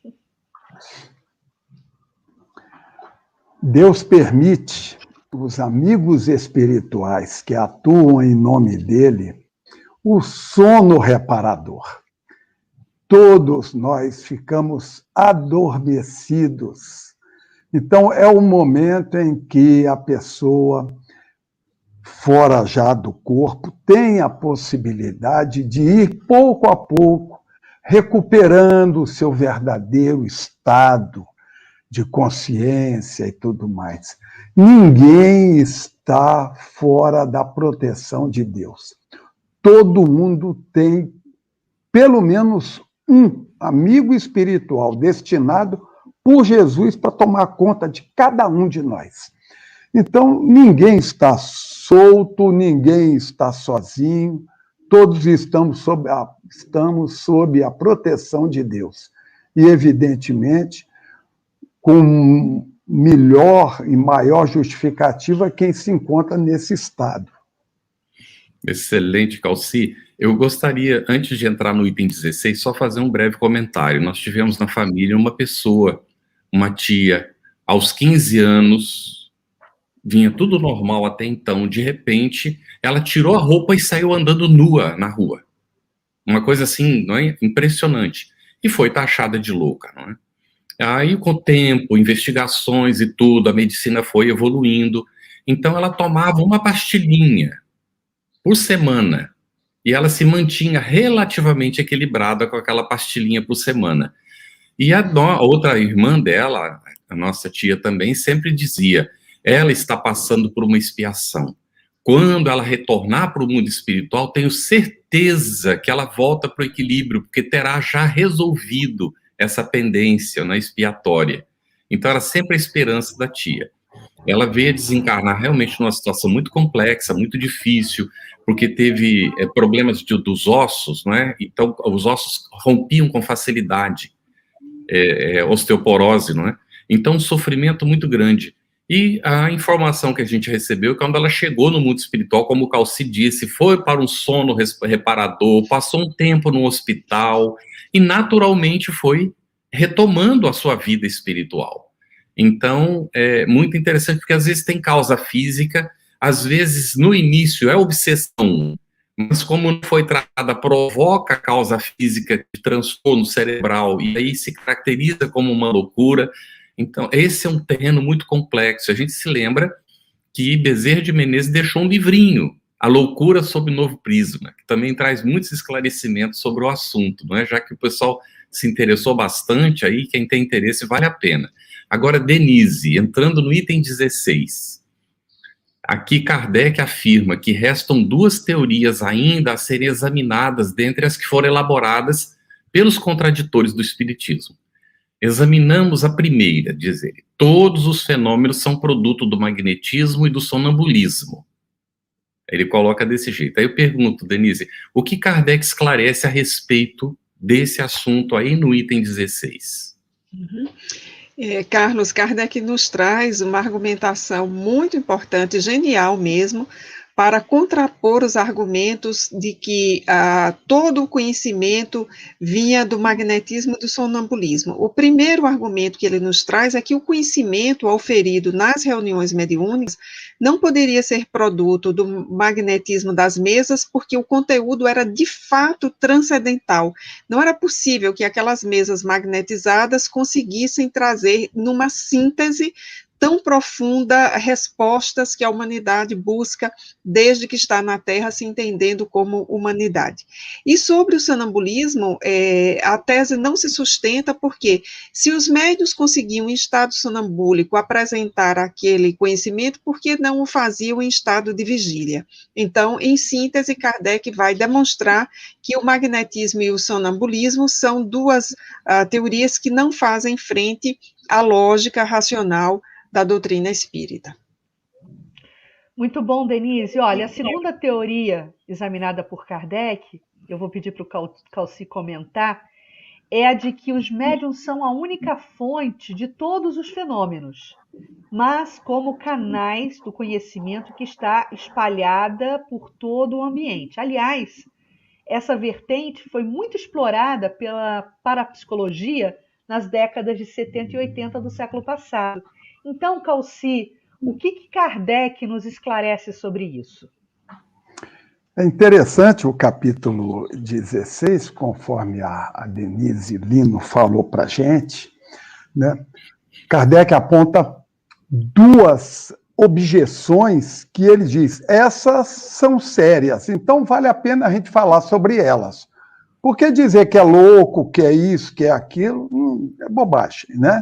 Deus permite os amigos espirituais que atuam em nome dele o sono reparador. Todos nós ficamos adormecidos. Então, é o momento em que a pessoa, fora já do corpo, tem a possibilidade de ir pouco a pouco recuperando o seu verdadeiro estado de consciência e tudo mais. Ninguém está fora da proteção de Deus. Todo mundo tem pelo menos um amigo espiritual destinado por Jesus para tomar conta de cada um de nós. Então, ninguém está solto, ninguém está sozinho, todos estamos sob a proteção de Deus. E, evidentemente, com melhor e maior justificativa quem se encontra nesse estado. Excelente, Calci. Eu gostaria, antes de entrar no item 16, só fazer um breve comentário. Nós tivemos na família uma pessoa, uma tia, aos 15 anos, vinha tudo normal até então, de repente, ela tirou a roupa e saiu andando nua na rua. Uma coisa assim, não é? Impressionante. E foi taxada de louca, não é? Aí, com o tempo, investigações e tudo, a medicina foi evoluindo. Então, ela tomava uma pastilhinha por semana. E ela se mantinha relativamente equilibrada com aquela pastilhinha por semana. E a outra irmã dela, a nossa tia também, sempre dizia: ela está passando por uma expiação. Quando ela retornar para o mundo espiritual, tenho certeza que ela volta para o equilíbrio, porque terá já resolvido essa pendência expiatória. Então, era sempre a esperança da tia. Ela veio desencarnar realmente numa situação muito complexa, muito difícil, porque teve problemas dos ossos, não é? Então, os ossos rompiam com facilidade, osteoporose, não é? Então, um sofrimento muito grande. E a informação que a gente recebeu, quando ela chegou no mundo espiritual, como o Calci disse, foi para um sono reparador, passou um tempo no hospital, e naturalmente foi retomando a sua vida espiritual. Então, é muito interessante, porque às vezes tem causa física, às vezes no início é obsessão, mas como não foi tratada, provoca a causa física de transtorno cerebral, e aí se caracteriza como uma loucura. Então, esse é um terreno muito complexo. A gente se lembra que Bezerra de Menezes deixou um livrinho, A Loucura sob Novo Prisma, que também traz muitos esclarecimentos sobre o assunto, não é? Já que o pessoal se interessou bastante, aí quem tem interesse vale a pena. Agora, Denise, entrando no item 16, Aqui Kardec afirma que restam duas teorias ainda a serem examinadas dentre as que foram elaboradas pelos contraditores do Espiritismo. Examinamos a primeira, diz ele. Todos os fenômenos são produto do magnetismo e do sonambulismo. Ele coloca desse jeito. Aí eu pergunto, Denise, o que Kardec esclarece a respeito desse assunto aí no item 16? Carlos, Kardec nos traz uma argumentação muito importante, genial mesmo, para contrapor os argumentos de que todo o conhecimento vinha do magnetismo e do sonambulismo. O primeiro argumento que ele nos traz é que o conhecimento auferido nas reuniões mediúnicas não poderia ser produto do magnetismo das mesas, porque o conteúdo era de fato transcendental. Não era possível que aquelas mesas magnetizadas conseguissem trazer, numa síntese tão profunda, respostas que a humanidade busca desde que está na Terra, se entendendo como humanidade. E sobre o sonambulismo, a tese não se sustenta porque, se os médiuns conseguiam em estado sonambúlico apresentar aquele conhecimento, por que não o faziam em estado de vigília? Então, em síntese, Kardec vai demonstrar que o magnetismo e o sonambulismo são duas teorias que não fazem frente à lógica racional da doutrina espírita. Muito bom, Denise. Olha, a segunda teoria examinada por Kardec, eu vou pedir para o Calci comentar, é a de que os médiuns são a única fonte de todos os fenômenos, mas como canais do conhecimento que está espalhada por todo o ambiente. Aliás, essa vertente foi muito explorada pela parapsicologia nas décadas de 70 e 80 do século passado. Então, Calci, o que Kardec nos esclarece sobre isso? É interessante o capítulo 16, conforme a Denise Lino falou para a gente, né? Kardec aponta duas objeções que ele diz, essas são sérias, então vale a pena a gente falar sobre elas. Porque dizer que é louco, que é isso, que é aquilo, é bobagem, né?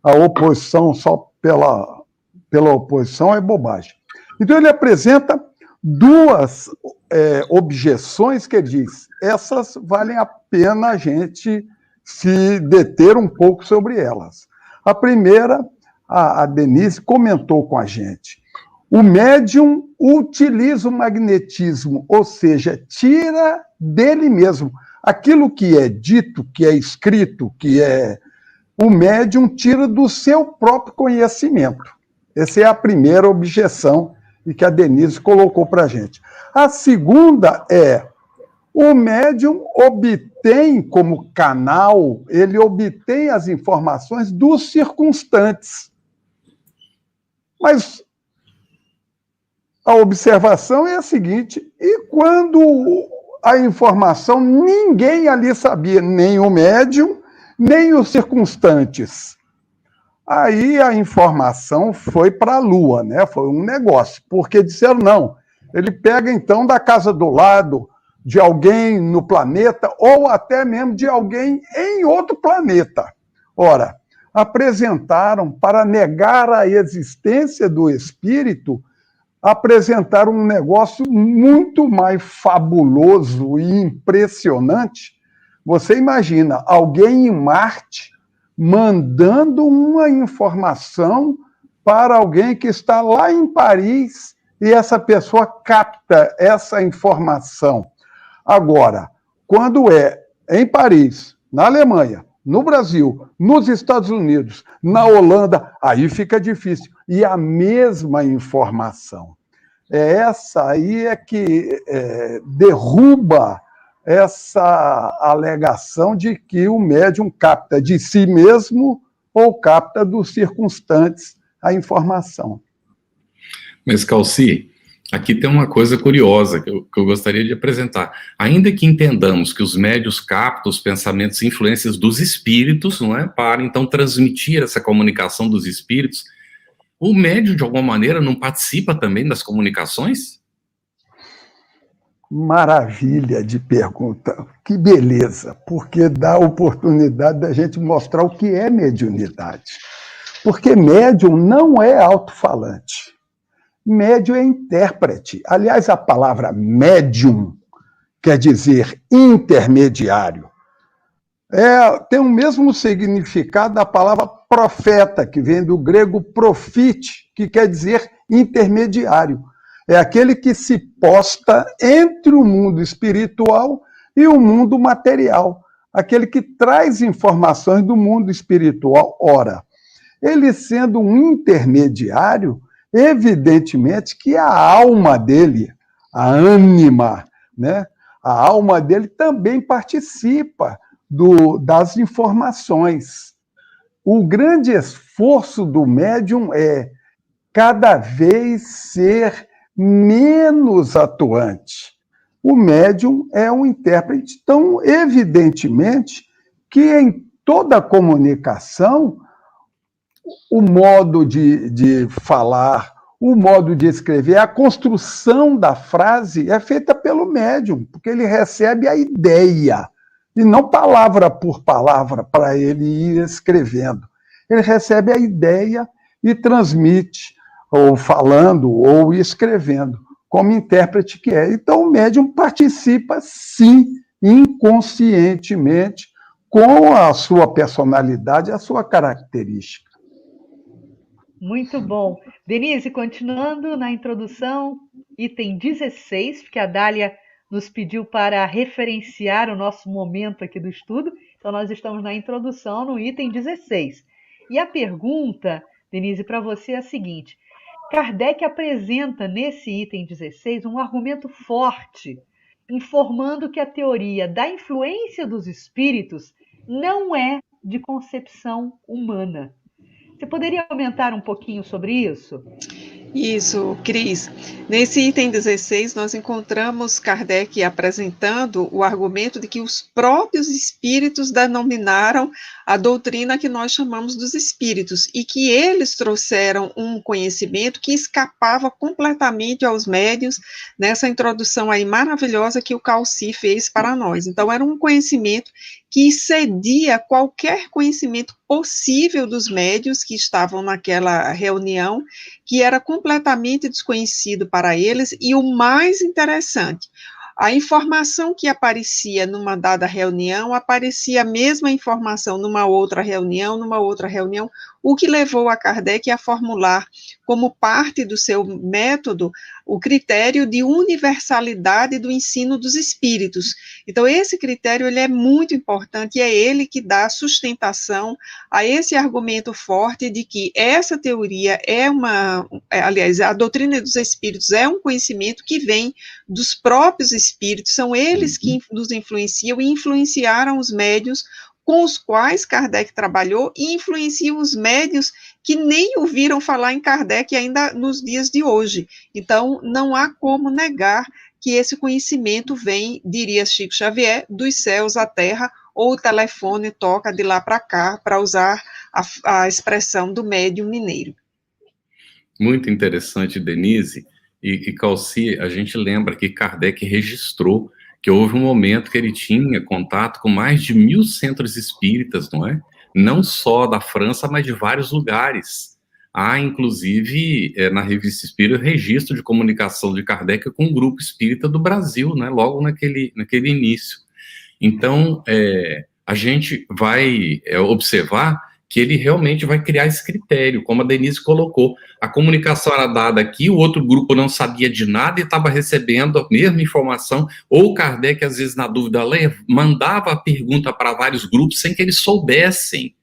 A oposição só pela oposição é bobagem. Então ele apresenta duas objeções que ele diz, essas valem a pena a gente se deter um pouco sobre elas. A primeira, a Denise comentou com a gente, o médium utiliza o magnetismo, ou seja, tira dele mesmo. Aquilo que é dito, que é escrito, o médium tira do seu próprio conhecimento. Essa é a primeira objeção e que a Denise colocou para a gente. A segunda é, o médium obtém como canal, ele obtém as informações dos circunstantes. Mas a observação é a seguinte, e quando a informação, ninguém ali sabia, nem o médium, nem os circunstantes. Aí a informação foi para a Lua, né? Foi um negócio, porque disseram, não, ele pega então da casa do lado, de alguém no planeta, ou até mesmo de alguém em outro planeta. Ora, apresentaram, para negar a existência do espírito, apresentaram um negócio muito mais fabuloso e impressionante. Você imagina, alguém em Marte mandando uma informação para alguém que está lá em Paris e essa pessoa capta essa informação. Agora, quando é em Paris, na Alemanha, no Brasil, nos Estados Unidos, na Holanda, aí fica difícil. E a mesma informação. Essa aí é que derruba essa alegação de que o médium capta de si mesmo ou capta dos circunstantes a informação. Mas, Calci, aqui tem uma coisa curiosa que eu gostaria de apresentar. Ainda que entendamos que os médiuns captam os pensamentos e influências dos espíritos, não é? Para, então, transmitir essa comunicação dos espíritos, o médium, de alguma maneira, não participa também das comunicações? Maravilha de pergunta. Que beleza, porque dá a oportunidade da gente mostrar o que é mediunidade. Porque médium não é alto-falante. Médium é intérprete. Aliás, a palavra médium quer dizer intermediário. Tem o mesmo significado da palavra profeta, que vem do grego profite, que quer dizer intermediário. É aquele que se posta entre o mundo espiritual e o mundo material. Aquele que traz informações do mundo espiritual. Ora, ele sendo um intermediário, evidentemente que a alma dele, a ânima, né? A alma dele também participa das informações. O grande esforço do médium é cada vez ser menos atuante. O médium é um intérprete, então, evidentemente, que em toda comunicação, o modo de falar, o modo de escrever, a construção da frase é feita pelo médium, porque ele recebe a ideia, e não palavra por palavra para ele ir escrevendo. Ele recebe a ideia e transmite, ou falando, ou escrevendo, como intérprete que é. Então, o médium participa, sim, inconscientemente, com a sua personalidade, a sua característica. Muito bom. Denise, continuando na introdução, item 16, porque a Dália nos pediu para referenciar o nosso momento aqui do estudo, então nós estamos na introdução, no item 16. E a pergunta, Denise, para você é a seguinte: Kardec apresenta nesse item 16 um argumento forte, informando que a teoria da influência dos espíritos não é de concepção humana. Você poderia comentar um pouquinho sobre isso? Isso, Cris. Nesse item 16, nós encontramos Kardec apresentando o argumento de que os próprios espíritos denominaram a doutrina que nós chamamos dos espíritos, e que eles trouxeram um conhecimento que escapava completamente aos médiuns, nessa introdução aí maravilhosa que o Calci fez para nós. Então, era um conhecimento que excedia qualquer conhecimento possível dos médiuns que estavam naquela reunião, que era completamente desconhecido para eles. E o mais interessante, a informação que aparecia numa dada reunião, aparecia a mesma informação numa outra reunião, o que levou a Kardec a formular, como parte do seu método, o critério de universalidade do ensino dos espíritos. Então, esse critério ele é muito importante, e é ele que dá sustentação a esse argumento forte de que essa teoria aliás, a doutrina dos espíritos é um conhecimento que vem dos próprios espíritos, são eles que nos influenciam e influenciaram os médiuns com os quais Kardec trabalhou, e influenciam os médiuns que nem ouviram falar em Kardec ainda nos dias de hoje. Então, não há como negar que esse conhecimento vem, diria Chico Xavier, dos céus à terra, ou o telefone toca de lá para cá, para usar a expressão do médium mineiro. Muito interessante, Denise. E Calci, a gente lembra que Kardec registrou que houve um momento que ele tinha contato com mais de 1000 centros espíritas, não é? Não só da França, mas de vários lugares. Há, inclusive, na Revista Espírita, registro de comunicação de Kardec com o Grupo Espírita do Brasil, né? Logo naquele início. Então, a gente vai observar que ele realmente vai criar esse critério, como a Denise colocou. A comunicação era dada aqui, o outro grupo não sabia de nada e estava recebendo a mesma informação, ou Kardec, às vezes, na dúvida, mandava a pergunta para vários grupos sem que eles soubessem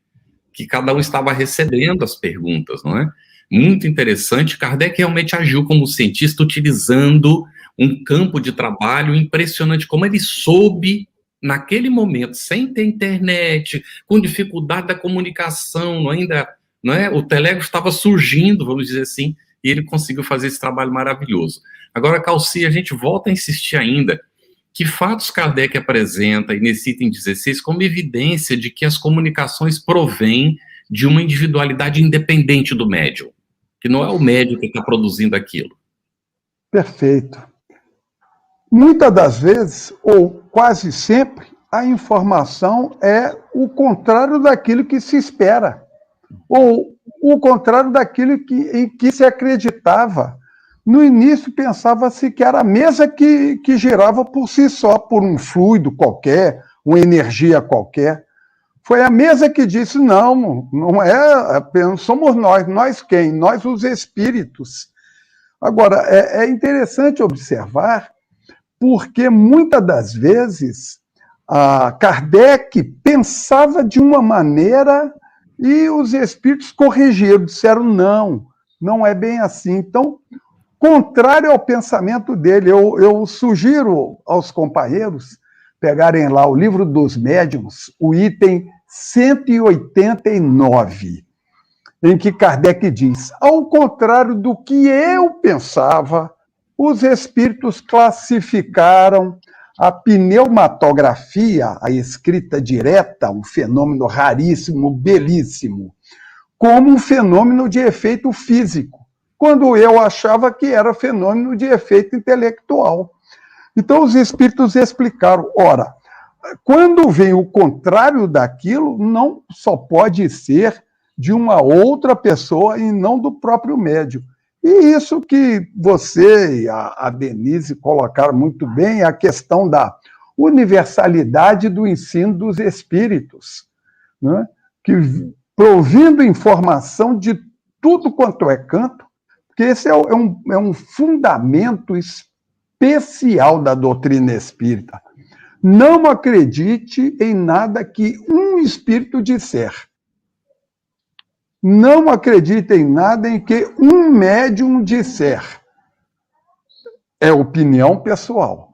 que cada um estava recebendo as perguntas, não é? Muito interessante. Kardec realmente agiu como cientista, utilizando um campo de trabalho impressionante, como ele soube, naquele momento, sem ter internet, com dificuldade da comunicação, não é? O telégrafo estava surgindo, vamos dizer assim, e ele conseguiu fazer esse trabalho maravilhoso. Agora, Calci, a gente volta a insistir ainda que fatos Kardec apresenta, e nesse item 16, como evidência de que as comunicações provêm de uma individualidade independente do médium, que não é o médium que está produzindo aquilo. Perfeito. Muitas das vezes, ou quase sempre, a informação é o contrário daquilo que se espera, ou o contrário daquilo em que se acreditava. No início pensava-se que era a mesa que girava por si só, por um fluido qualquer, uma energia qualquer. Foi a mesa que disse, não somos nós quem? Nós os espíritos. Agora, é interessante observar, porque muitas das vezes Kardec pensava de uma maneira e os espíritos corrigiram, disseram não é bem assim. Então, contrário ao pensamento dele, eu sugiro aos companheiros pegarem lá o Livro dos Médiuns, o item 189, em que Kardec diz, ao contrário do que eu pensava, os espíritos classificaram a pneumatografia, a escrita direta, um fenômeno raríssimo, belíssimo, como um fenômeno de efeito físico, quando eu achava que era fenômeno de efeito intelectual. Então, os espíritos explicaram, ora, quando vem o contrário daquilo, não só pode ser de uma outra pessoa e não do próprio médium. E isso que você e a Denise colocaram muito bem, a questão da universalidade do ensino dos espíritos, né? Que provindo informação de tudo quanto é canto, porque esse é um fundamento especial da doutrina espírita. Não acredite em nada que um espírito disser. Não acredite em nada em que um médium disser. É opinião pessoal.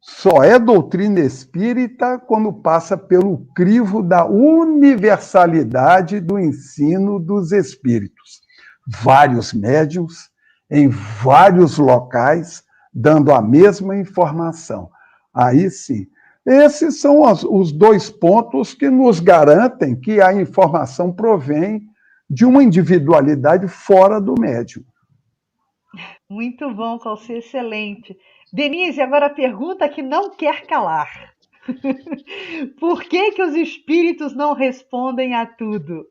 Só é doutrina espírita quando passa pelo crivo da universalidade do ensino dos espíritos. Vários médiuns, em vários locais, dando a mesma informação. Aí sim. Esses são os dois pontos que nos garantem que a informação provém de uma individualidade fora do médium. Muito bom, Calci, excelente. Denise, agora a pergunta que não quer calar. Por que os espíritos não respondem a tudo?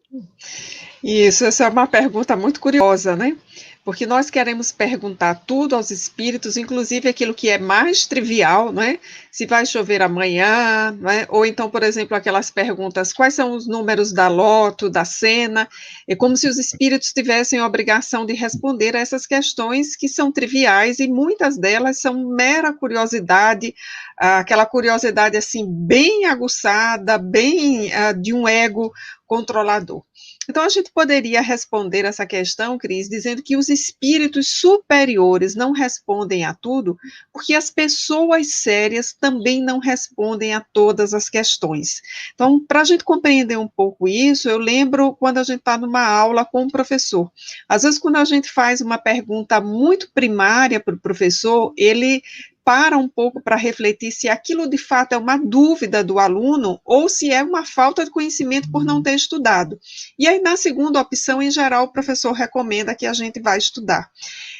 Isso, essa é uma pergunta muito curiosa, né? Porque nós queremos perguntar tudo aos espíritos, inclusive aquilo que é mais trivial, não é? Se vai chover amanhã, não é? Ou então, por exemplo, aquelas perguntas, quais são os números da loto, da cena? É como se os espíritos tivessem a obrigação de responder a essas questões que são triviais e muitas delas são mera curiosidade, aquela curiosidade assim bem aguçada, bem de um ego controlador. Então, a gente poderia responder essa questão, Cris, dizendo que os espíritos superiores não respondem a tudo, porque as pessoas sérias também não respondem a todas as questões. Então, para a gente compreender um pouco isso, eu lembro quando a gente está numa aula com um professor. Às vezes, quando a gente faz uma pergunta muito primária para o professor, ele para um pouco para refletir se aquilo de fato é uma dúvida do aluno ou se é uma falta de conhecimento por não ter estudado. E aí, na segunda opção, em geral, o professor recomenda que a gente vá estudar.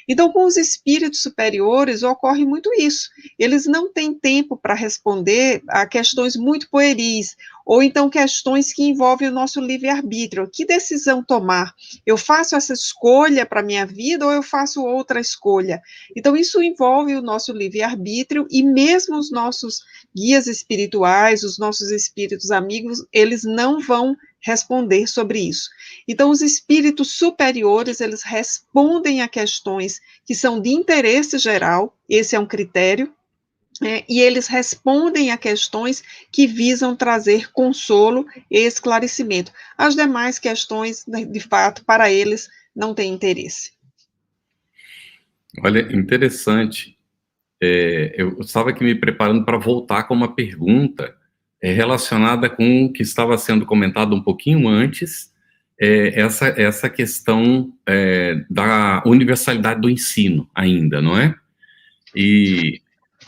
Então, com os espíritos superiores, ocorre muito isso. Eles não têm tempo para responder a questões muito pueris, ou então questões que envolvem o nosso livre-arbítrio. Que decisão tomar? Eu faço essa escolha para a minha vida ou eu faço outra escolha? Então, isso envolve o nosso livre-arbítrio e mesmo os nossos guias espirituais, os nossos espíritos amigos, eles não vão responder sobre isso. Então, os espíritos superiores, eles respondem a questões que são de interesse geral, esse é um critério, e eles respondem a questões que visam trazer consolo e esclarecimento. As demais questões, de fato, para eles, não têm interesse. Olha, interessante. Eu estava aqui me preparando para voltar com uma pergunta relacionada com o que estava sendo comentado um pouquinho antes, essa questão da universalidade do ensino ainda, não é? E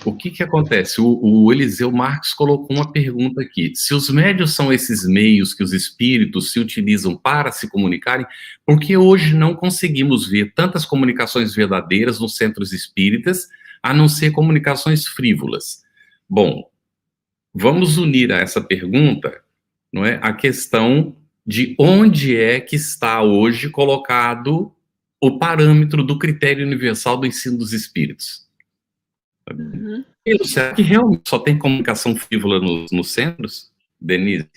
o que acontece? O Eliseu Marques colocou uma pergunta aqui. Se os médiuns são esses meios que os espíritos se utilizam para se comunicarem, por que hoje não conseguimos ver tantas comunicações verdadeiras nos centros espíritas, a não ser comunicações frívolas? Bom, vamos unir a essa pergunta, não é, a questão de onde é que está hoje colocado o parâmetro do critério universal do ensino dos espíritos. Uhum. Será que realmente só tem comunicação frívola nos centros, Denise?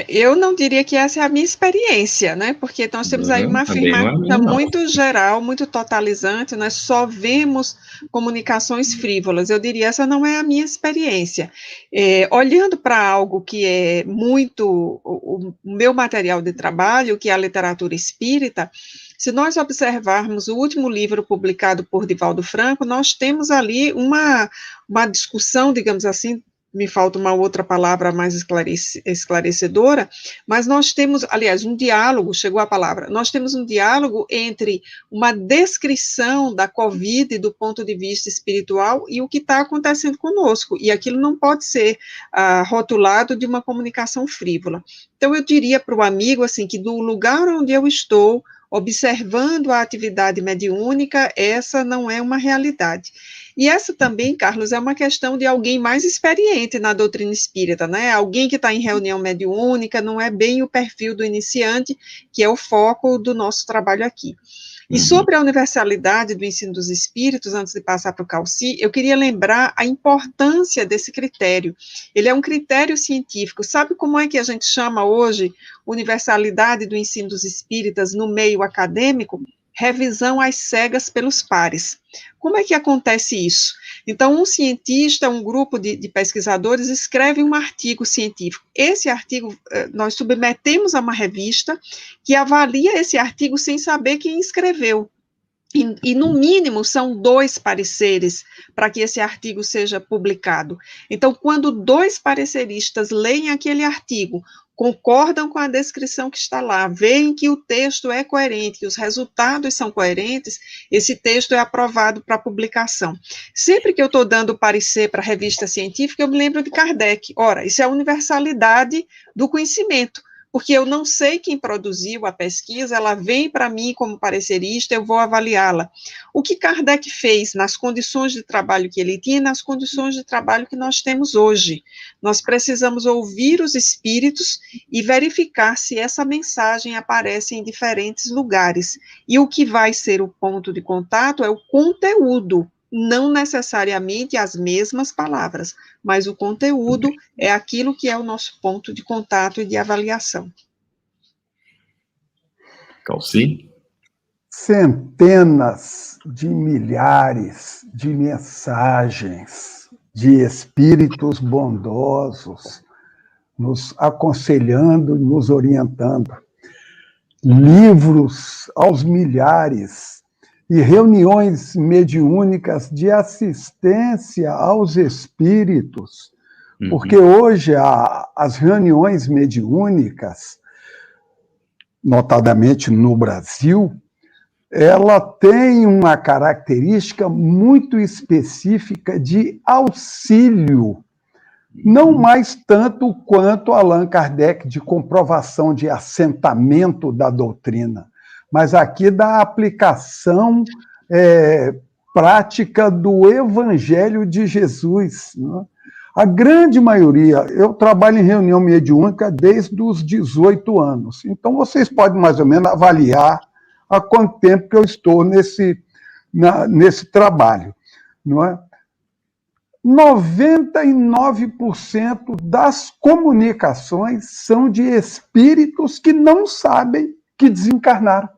Eu não diria que essa é a minha experiência, né? Porque nós temos aí uma afirmação muito geral, muito totalizante, nós só vemos comunicações frívolas. Eu diria, essa não é a minha experiência. Olhando para algo que é muito o meu material de trabalho, que é a literatura espírita, se nós observarmos o último livro publicado por Divaldo Franco, nós temos ali uma discussão, digamos assim, me falta uma outra palavra mais esclarecedora, mas nós temos, aliás, um diálogo, chegou a palavra, nós temos um diálogo entre uma descrição da Covid do ponto de vista espiritual e o que está acontecendo conosco, e aquilo não pode ser rotulado de uma comunicação frívola. Então, eu diria para o amigo, assim, que do lugar onde eu estou, observando a atividade mediúnica, essa não é uma realidade. E essa também, Carlos, é uma questão de alguém mais experiente na doutrina espírita, né? Alguém que está em reunião mediúnica, não é bem o perfil do iniciante, que é o foco do nosso trabalho aqui. E sobre a universalidade do ensino dos espíritos, antes de passar para o Calci, eu queria lembrar a importância desse critério. Ele é um critério científico. Sabe como é que a gente chama hoje universalidade do ensino dos espíritas no meio acadêmico? Revisão às cegas pelos pares. Como é que acontece isso? Então, um cientista, um grupo de pesquisadores escreve um artigo científico. Esse artigo nós submetemos a uma revista que avalia esse artigo sem saber quem escreveu. E, no mínimo, são 2 pareceres para que esse artigo seja publicado. Então, quando 2 pareceristas leem aquele artigo, concordam com a descrição que está lá, veem que o texto é coerente, que os resultados são coerentes, esse texto é aprovado para publicação. Sempre que eu estou dando parecer para a revista científica, eu me lembro de Kardec. Ora, isso é a universalidade do conhecimento, porque eu não sei quem produziu a pesquisa, ela vem para mim como parecerista, eu vou avaliá-la. O que Kardec fez nas condições de trabalho que ele tinha, nas condições de trabalho que nós temos hoje. Nós precisamos ouvir os espíritos e verificar se essa mensagem aparece em diferentes lugares. E o que vai ser o ponto de contato é o conteúdo, não necessariamente as mesmas palavras, mas o conteúdo é aquilo que é o nosso ponto de contato e de avaliação. Calci? Centenas de milhares de mensagens de espíritos bondosos nos aconselhando e nos orientando. Livros aos milhares e reuniões mediúnicas de assistência aos espíritos, porque hoje as reuniões mediúnicas, notadamente no Brasil, ela tem uma característica muito específica de auxílio, não mais tanto quanto Allan Kardec, de comprovação de assentamento da doutrina, mas aqui da aplicação prática do Evangelho de Jesus. Né? A grande maioria, eu trabalho em reunião mediúnica desde os 18 anos, então vocês podem mais ou menos avaliar há quanto tempo que eu estou nesse trabalho. Não é? 99% das comunicações são de espíritos que não sabem que desencarnaram.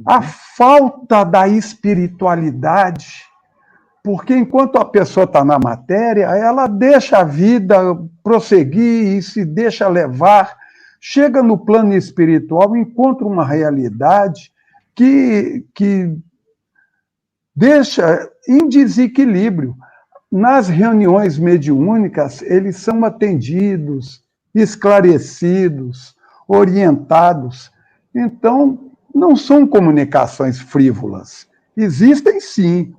A falta da espiritualidade, porque enquanto a pessoa está na matéria, ela deixa a vida prosseguir e se deixa levar, chega no plano espiritual, encontra uma realidade que deixa em desequilíbrio. Nas reuniões mediúnicas, eles são atendidos, esclarecidos, orientados. Então, não são comunicações frívolas. Existem, sim,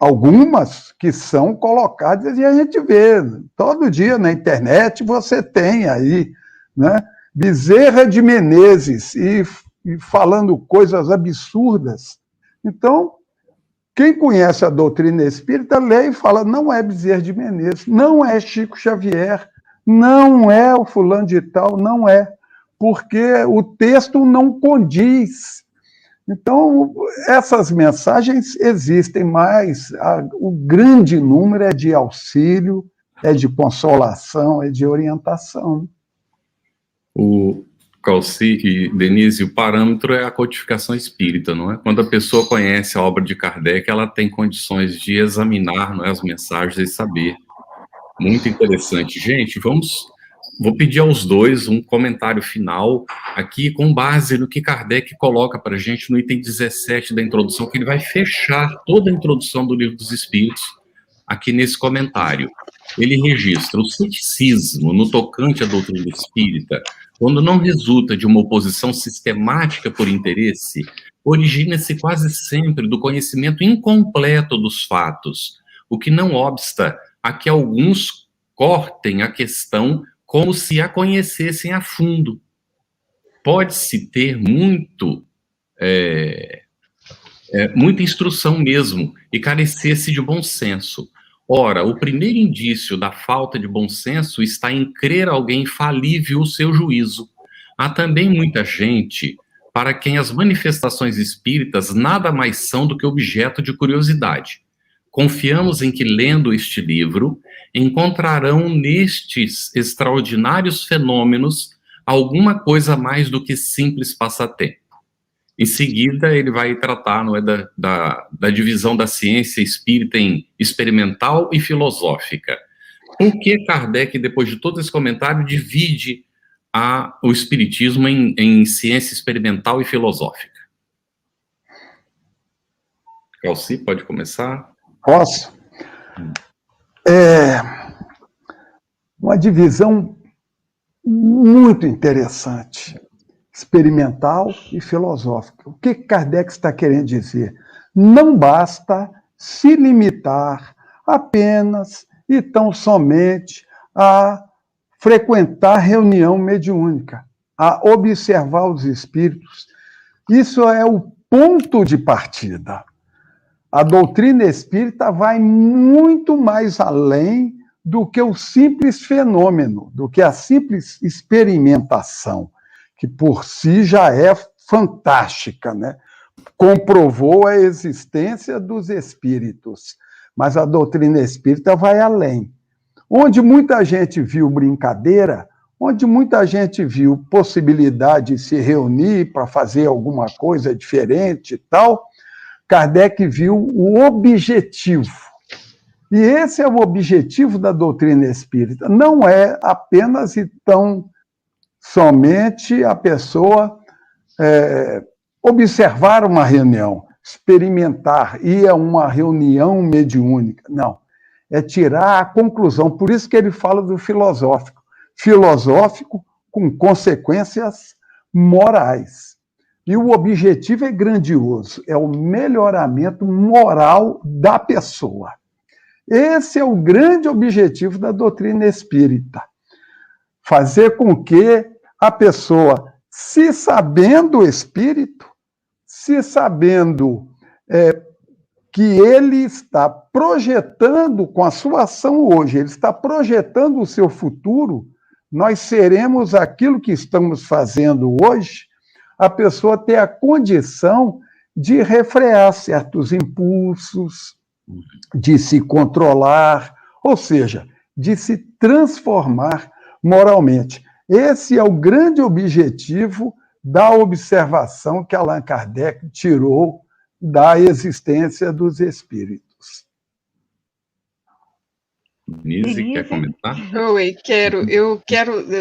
algumas que são colocadas e a gente vê. Todo dia na internet você tem aí, né? Bezerra de Menezes e falando coisas absurdas. Então, quem conhece a doutrina espírita lê e fala, não é Bezerra de Menezes, não é Chico Xavier, não é o fulano de tal, não é. Porque o texto não condiz Então, essas mensagens existem, mas o grande número é de auxílio, é de consolação, é de orientação. O Calci e Denise, o parâmetro é a codificação espírita, não é? Quando a pessoa conhece a obra de Kardec, ela tem condições de examinar, não é, as mensagens e saber. Muito interessante. Gente, vou pedir aos dois um comentário final aqui com base no que Kardec coloca para a gente no item 17 da introdução, que ele vai fechar toda a introdução do Livro dos Espíritos aqui nesse comentário. Ele registra o ceticismo no tocante à doutrina espírita, quando não resulta de uma oposição sistemática por interesse, origina-se quase sempre do conhecimento incompleto dos fatos, o que não obsta a que alguns cortem a questão como se a conhecessem a fundo. Pode-se ter muita instrução mesmo, e carecer-se de bom senso. Ora, o primeiro indício da falta de bom senso está em crer alguém falível o seu juízo. Há também muita gente para quem as manifestações espíritas nada mais são do que objeto de curiosidade. Confiamos em que, lendo este livro, encontrarão nestes extraordinários fenômenos alguma coisa mais do que simples passatempo. Em seguida, ele vai tratar, não é, da divisão da ciência espírita em experimental e filosófica. Por que Kardec, depois de todo esse comentário, divide o espiritismo em ciência experimental e filosófica? Calci, pode começar? Posso? Uma divisão muito interessante, experimental e filosófica. O que Kardec está querendo dizer? Não basta se limitar apenas e tão somente a frequentar reunião mediúnica, a observar os espíritos. Isso é o ponto de partida. A doutrina espírita vai muito mais além do que o simples fenômeno, do que a simples experimentação, que por si já é fantástica, né? Comprovou a existência dos espíritos, mas a doutrina espírita vai além. Onde muita gente viu brincadeira, onde muita gente viu possibilidade de se reunir para fazer alguma coisa diferente e tal, Kardec viu o objetivo. E esse é o objetivo da doutrina espírita. Não é apenas e tão somente a pessoa observar uma reunião, experimentar, ir a uma reunião mediúnica. Não. É tirar a conclusão. Por isso que ele fala do filosófico. Filosófico com consequências morais. E o objetivo é grandioso, é o melhoramento moral da pessoa. Esse é o grande objetivo da doutrina espírita. Fazer com que a pessoa, se sabendo o espírito, se sabendo que ele está projetando com a sua ação hoje, ele está projetando o seu futuro, nós seremos aquilo que estamos fazendo hoje, a pessoa ter a condição de refrear certos impulsos, de se controlar, ou seja, de se transformar moralmente. Esse é o grande objetivo da observação que Allan Kardec tirou da existência dos espíritos. Denise, quer comentar? Oi, eu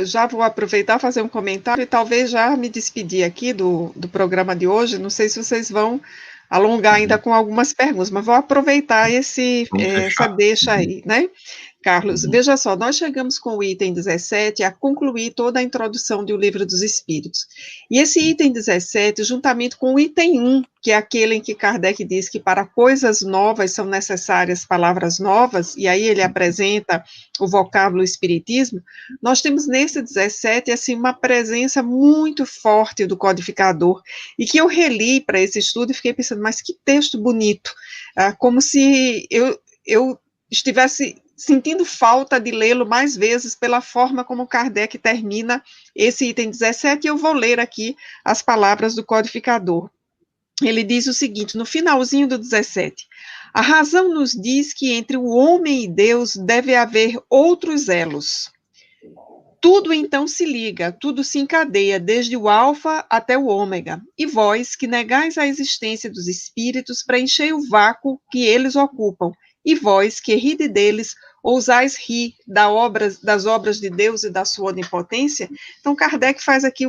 já vou aproveitar fazer um comentário e talvez já me despedir aqui do programa de hoje. Não sei se vocês vão alongar ainda com algumas perguntas, mas vou aproveitar essa deixa aí, né? Carlos, veja só, nós chegamos com o item 17 a concluir toda a introdução do Livro dos Espíritos. E esse item 17, juntamente com o item 1, que é aquele em que Kardec diz que para coisas novas são necessárias palavras novas, e aí ele apresenta o vocábulo espiritismo, nós temos nesse 17, assim, uma presença muito forte do codificador, e que eu reli para esse estudo e fiquei pensando, mas que texto bonito, como se eu estivesse sentindo falta de lê-lo mais vezes pela forma como Kardec termina esse item 17, e eu vou ler aqui as palavras do codificador. ele diz o seguinte, no finalzinho do 17, a razão nos diz que entre o homem e Deus deve haver outros elos. Tudo então se liga, tudo se encadeia, desde o alfa até o ômega. E vós, que negais a existência dos espíritos, preenchei o vácuo que eles ocupam. E vós, que ride deles, ousais rir das obras de Deus e da sua onipotência. Então, Kardec faz aqui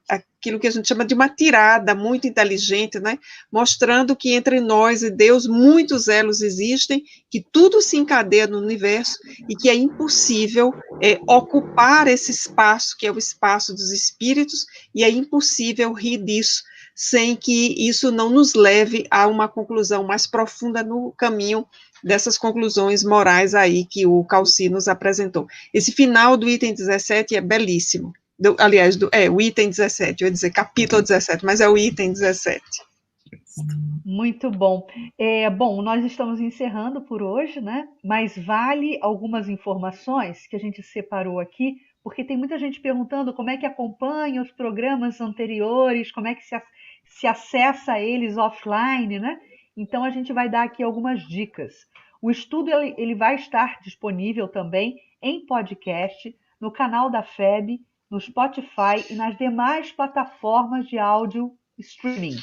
aquilo que a gente chama de uma tirada muito inteligente, né? Mostrando que entre nós e Deus muitos elos existem, que tudo se encadeia no universo e que é impossível ocupar esse espaço, que é o espaço dos espíritos, e é impossível rir disso, sem que isso não nos leve a uma conclusão mais profunda no caminho dessas conclusões morais aí que o Calci nos apresentou. Esse final do item 17 é belíssimo. O item 17, eu ia dizer capítulo 17, mas é o item 17. Muito bom. Bom, nós estamos encerrando por hoje, né? Mas vale algumas informações que a gente separou aqui, porque tem muita gente perguntando como é que acompanha os programas anteriores, como é que se acessa eles offline, né? Então, a gente vai dar aqui algumas dicas. O estudo ele vai estar disponível também em podcast, no canal da FEB, no Spotify e nas demais plataformas de áudio streaming.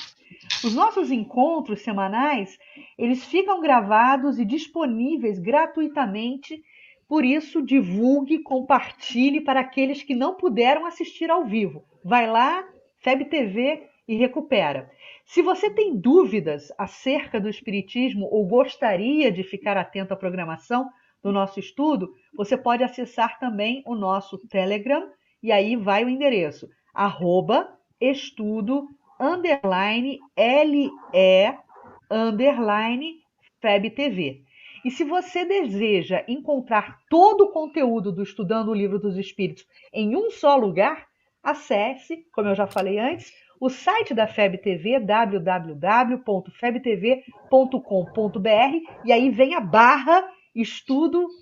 Os nossos encontros semanais, eles ficam gravados e disponíveis gratuitamente, por isso divulgue, compartilhe para aqueles que não puderam assistir ao vivo. Vai lá, FEB TV e recupera. Se você tem dúvidas acerca do Espiritismo ou gostaria de ficar atento à programação do nosso estudo, você pode acessar também o nosso Telegram, e aí vai o endereço, @estudo_LE_FEBTV. E se você deseja encontrar todo o conteúdo do Estudando o Livro dos Espíritos em um só lugar, acesse, como eu já falei antes, o site da FEB TV, www.febtv.com.br, e aí vem a barra estudo-LE.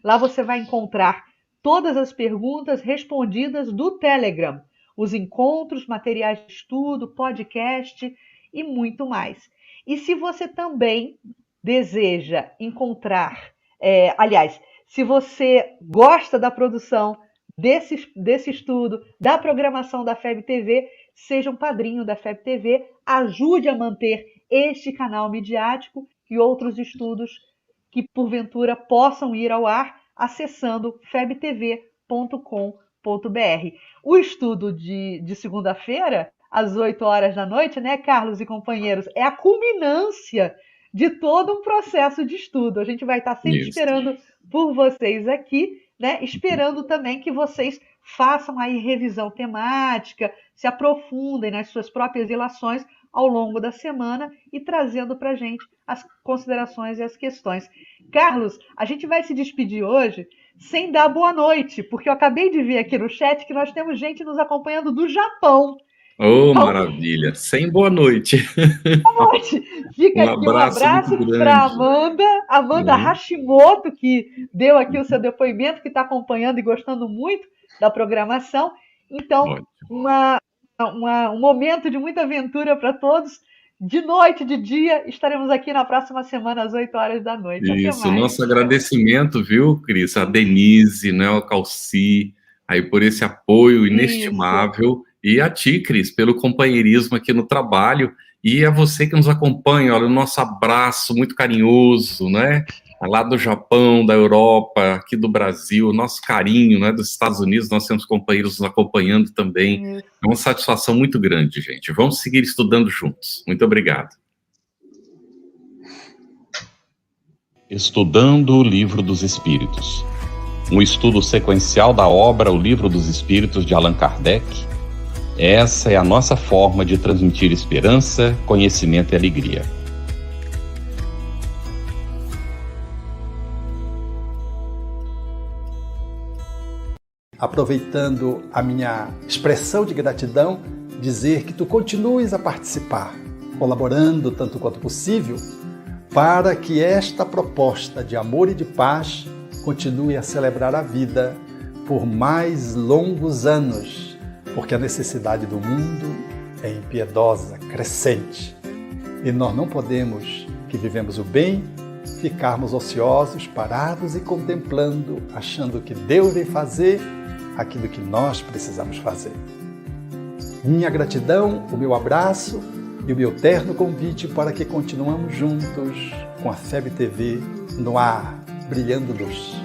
Lá você vai encontrar todas as perguntas respondidas do Telegram, os encontros, materiais de estudo, podcast e muito mais. E se você também deseja encontrar, se você gosta da produção desse estudo, da programação da FEB TV, seja um padrinho da FEB TV, ajude a manter este canal midiático e outros estudos que, porventura, possam ir ao ar acessando febtv.com.br. O estudo de segunda-feira, às 8 horas da noite, né, Carlos e companheiros, é a culminância de todo um processo de estudo. A gente vai estar sempre esperando por vocês aqui, né, esperando também que vocês façam aí revisão temática, se aprofundem nas suas próprias ilações ao longo da semana e trazendo para a gente as considerações e as questões. Carlos, a gente vai se despedir hoje sem dar boa noite, porque eu acabei de ver aqui no chat que nós temos gente nos acompanhando do Japão. Oh, então, maravilha! Sem boa noite. Boa noite. Fica aqui um abraço para Amanda Hashimoto, que deu aqui o seu depoimento, que está acompanhando e gostando muito da programação. Então, um momento de muita aventura para todos. De noite, de dia, estaremos aqui na próxima semana, às 8 horas da noite. Isso, nosso agradecimento, viu, Cris? A Denise, né, o Calci, aí por esse apoio inestimável. Isso. E a ti, Cris, pelo companheirismo aqui no trabalho, e a você que nos acompanha, olha, o nosso abraço muito carinhoso, né, lá do Japão, da Europa, aqui do Brasil, nosso carinho, né, dos Estados Unidos, nós temos companheiros nos acompanhando também, é uma satisfação muito grande, gente, vamos seguir estudando juntos, muito obrigado. Estudando o Livro dos Espíritos, um estudo sequencial da obra O Livro dos Espíritos de Allan Kardec. Essa é a nossa forma de transmitir esperança, conhecimento e alegria. Aproveitando a minha expressão de gratidão, dizer que tu continues a participar, colaborando tanto quanto possível, para que esta proposta de amor e de paz continue a celebrar a vida por mais longos anos, porque a necessidade do mundo é impiedosa, crescente. E nós não podemos, que vivemos o bem, ficarmos ociosos, parados e contemplando, achando que Deus vem fazer aquilo que nós precisamos fazer. Minha gratidão, o meu abraço e o meu terno convite para que continuamos juntos com a FEB TV no ar, brilhando luz.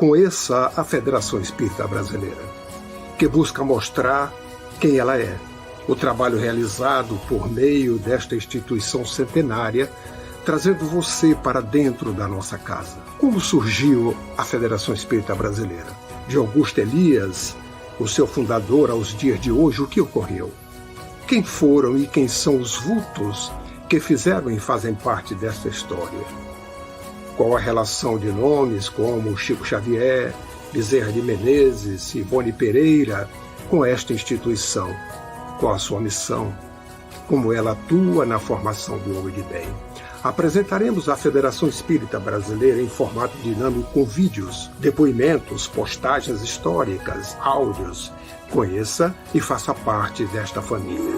Conheça a Federação Espírita Brasileira, que busca mostrar quem ela é. O trabalho realizado por meio desta instituição centenária, trazendo você para dentro da nossa casa. Como surgiu a Federação Espírita Brasileira? De Augusto Elias, o seu fundador, aos dias de hoje, o que ocorreu? Quem foram e quem são os vultos que fizeram e fazem parte desta história? Qual a relação de nomes como Chico Xavier, Bezerra de Menezes, Ivone Pereira com esta instituição? Qual a sua missão? Como ela atua na formação do homem de bem? Apresentaremos a Federação Espírita Brasileira em formato dinâmico com vídeos, depoimentos, postagens históricas, áudios. Conheça e faça parte desta família.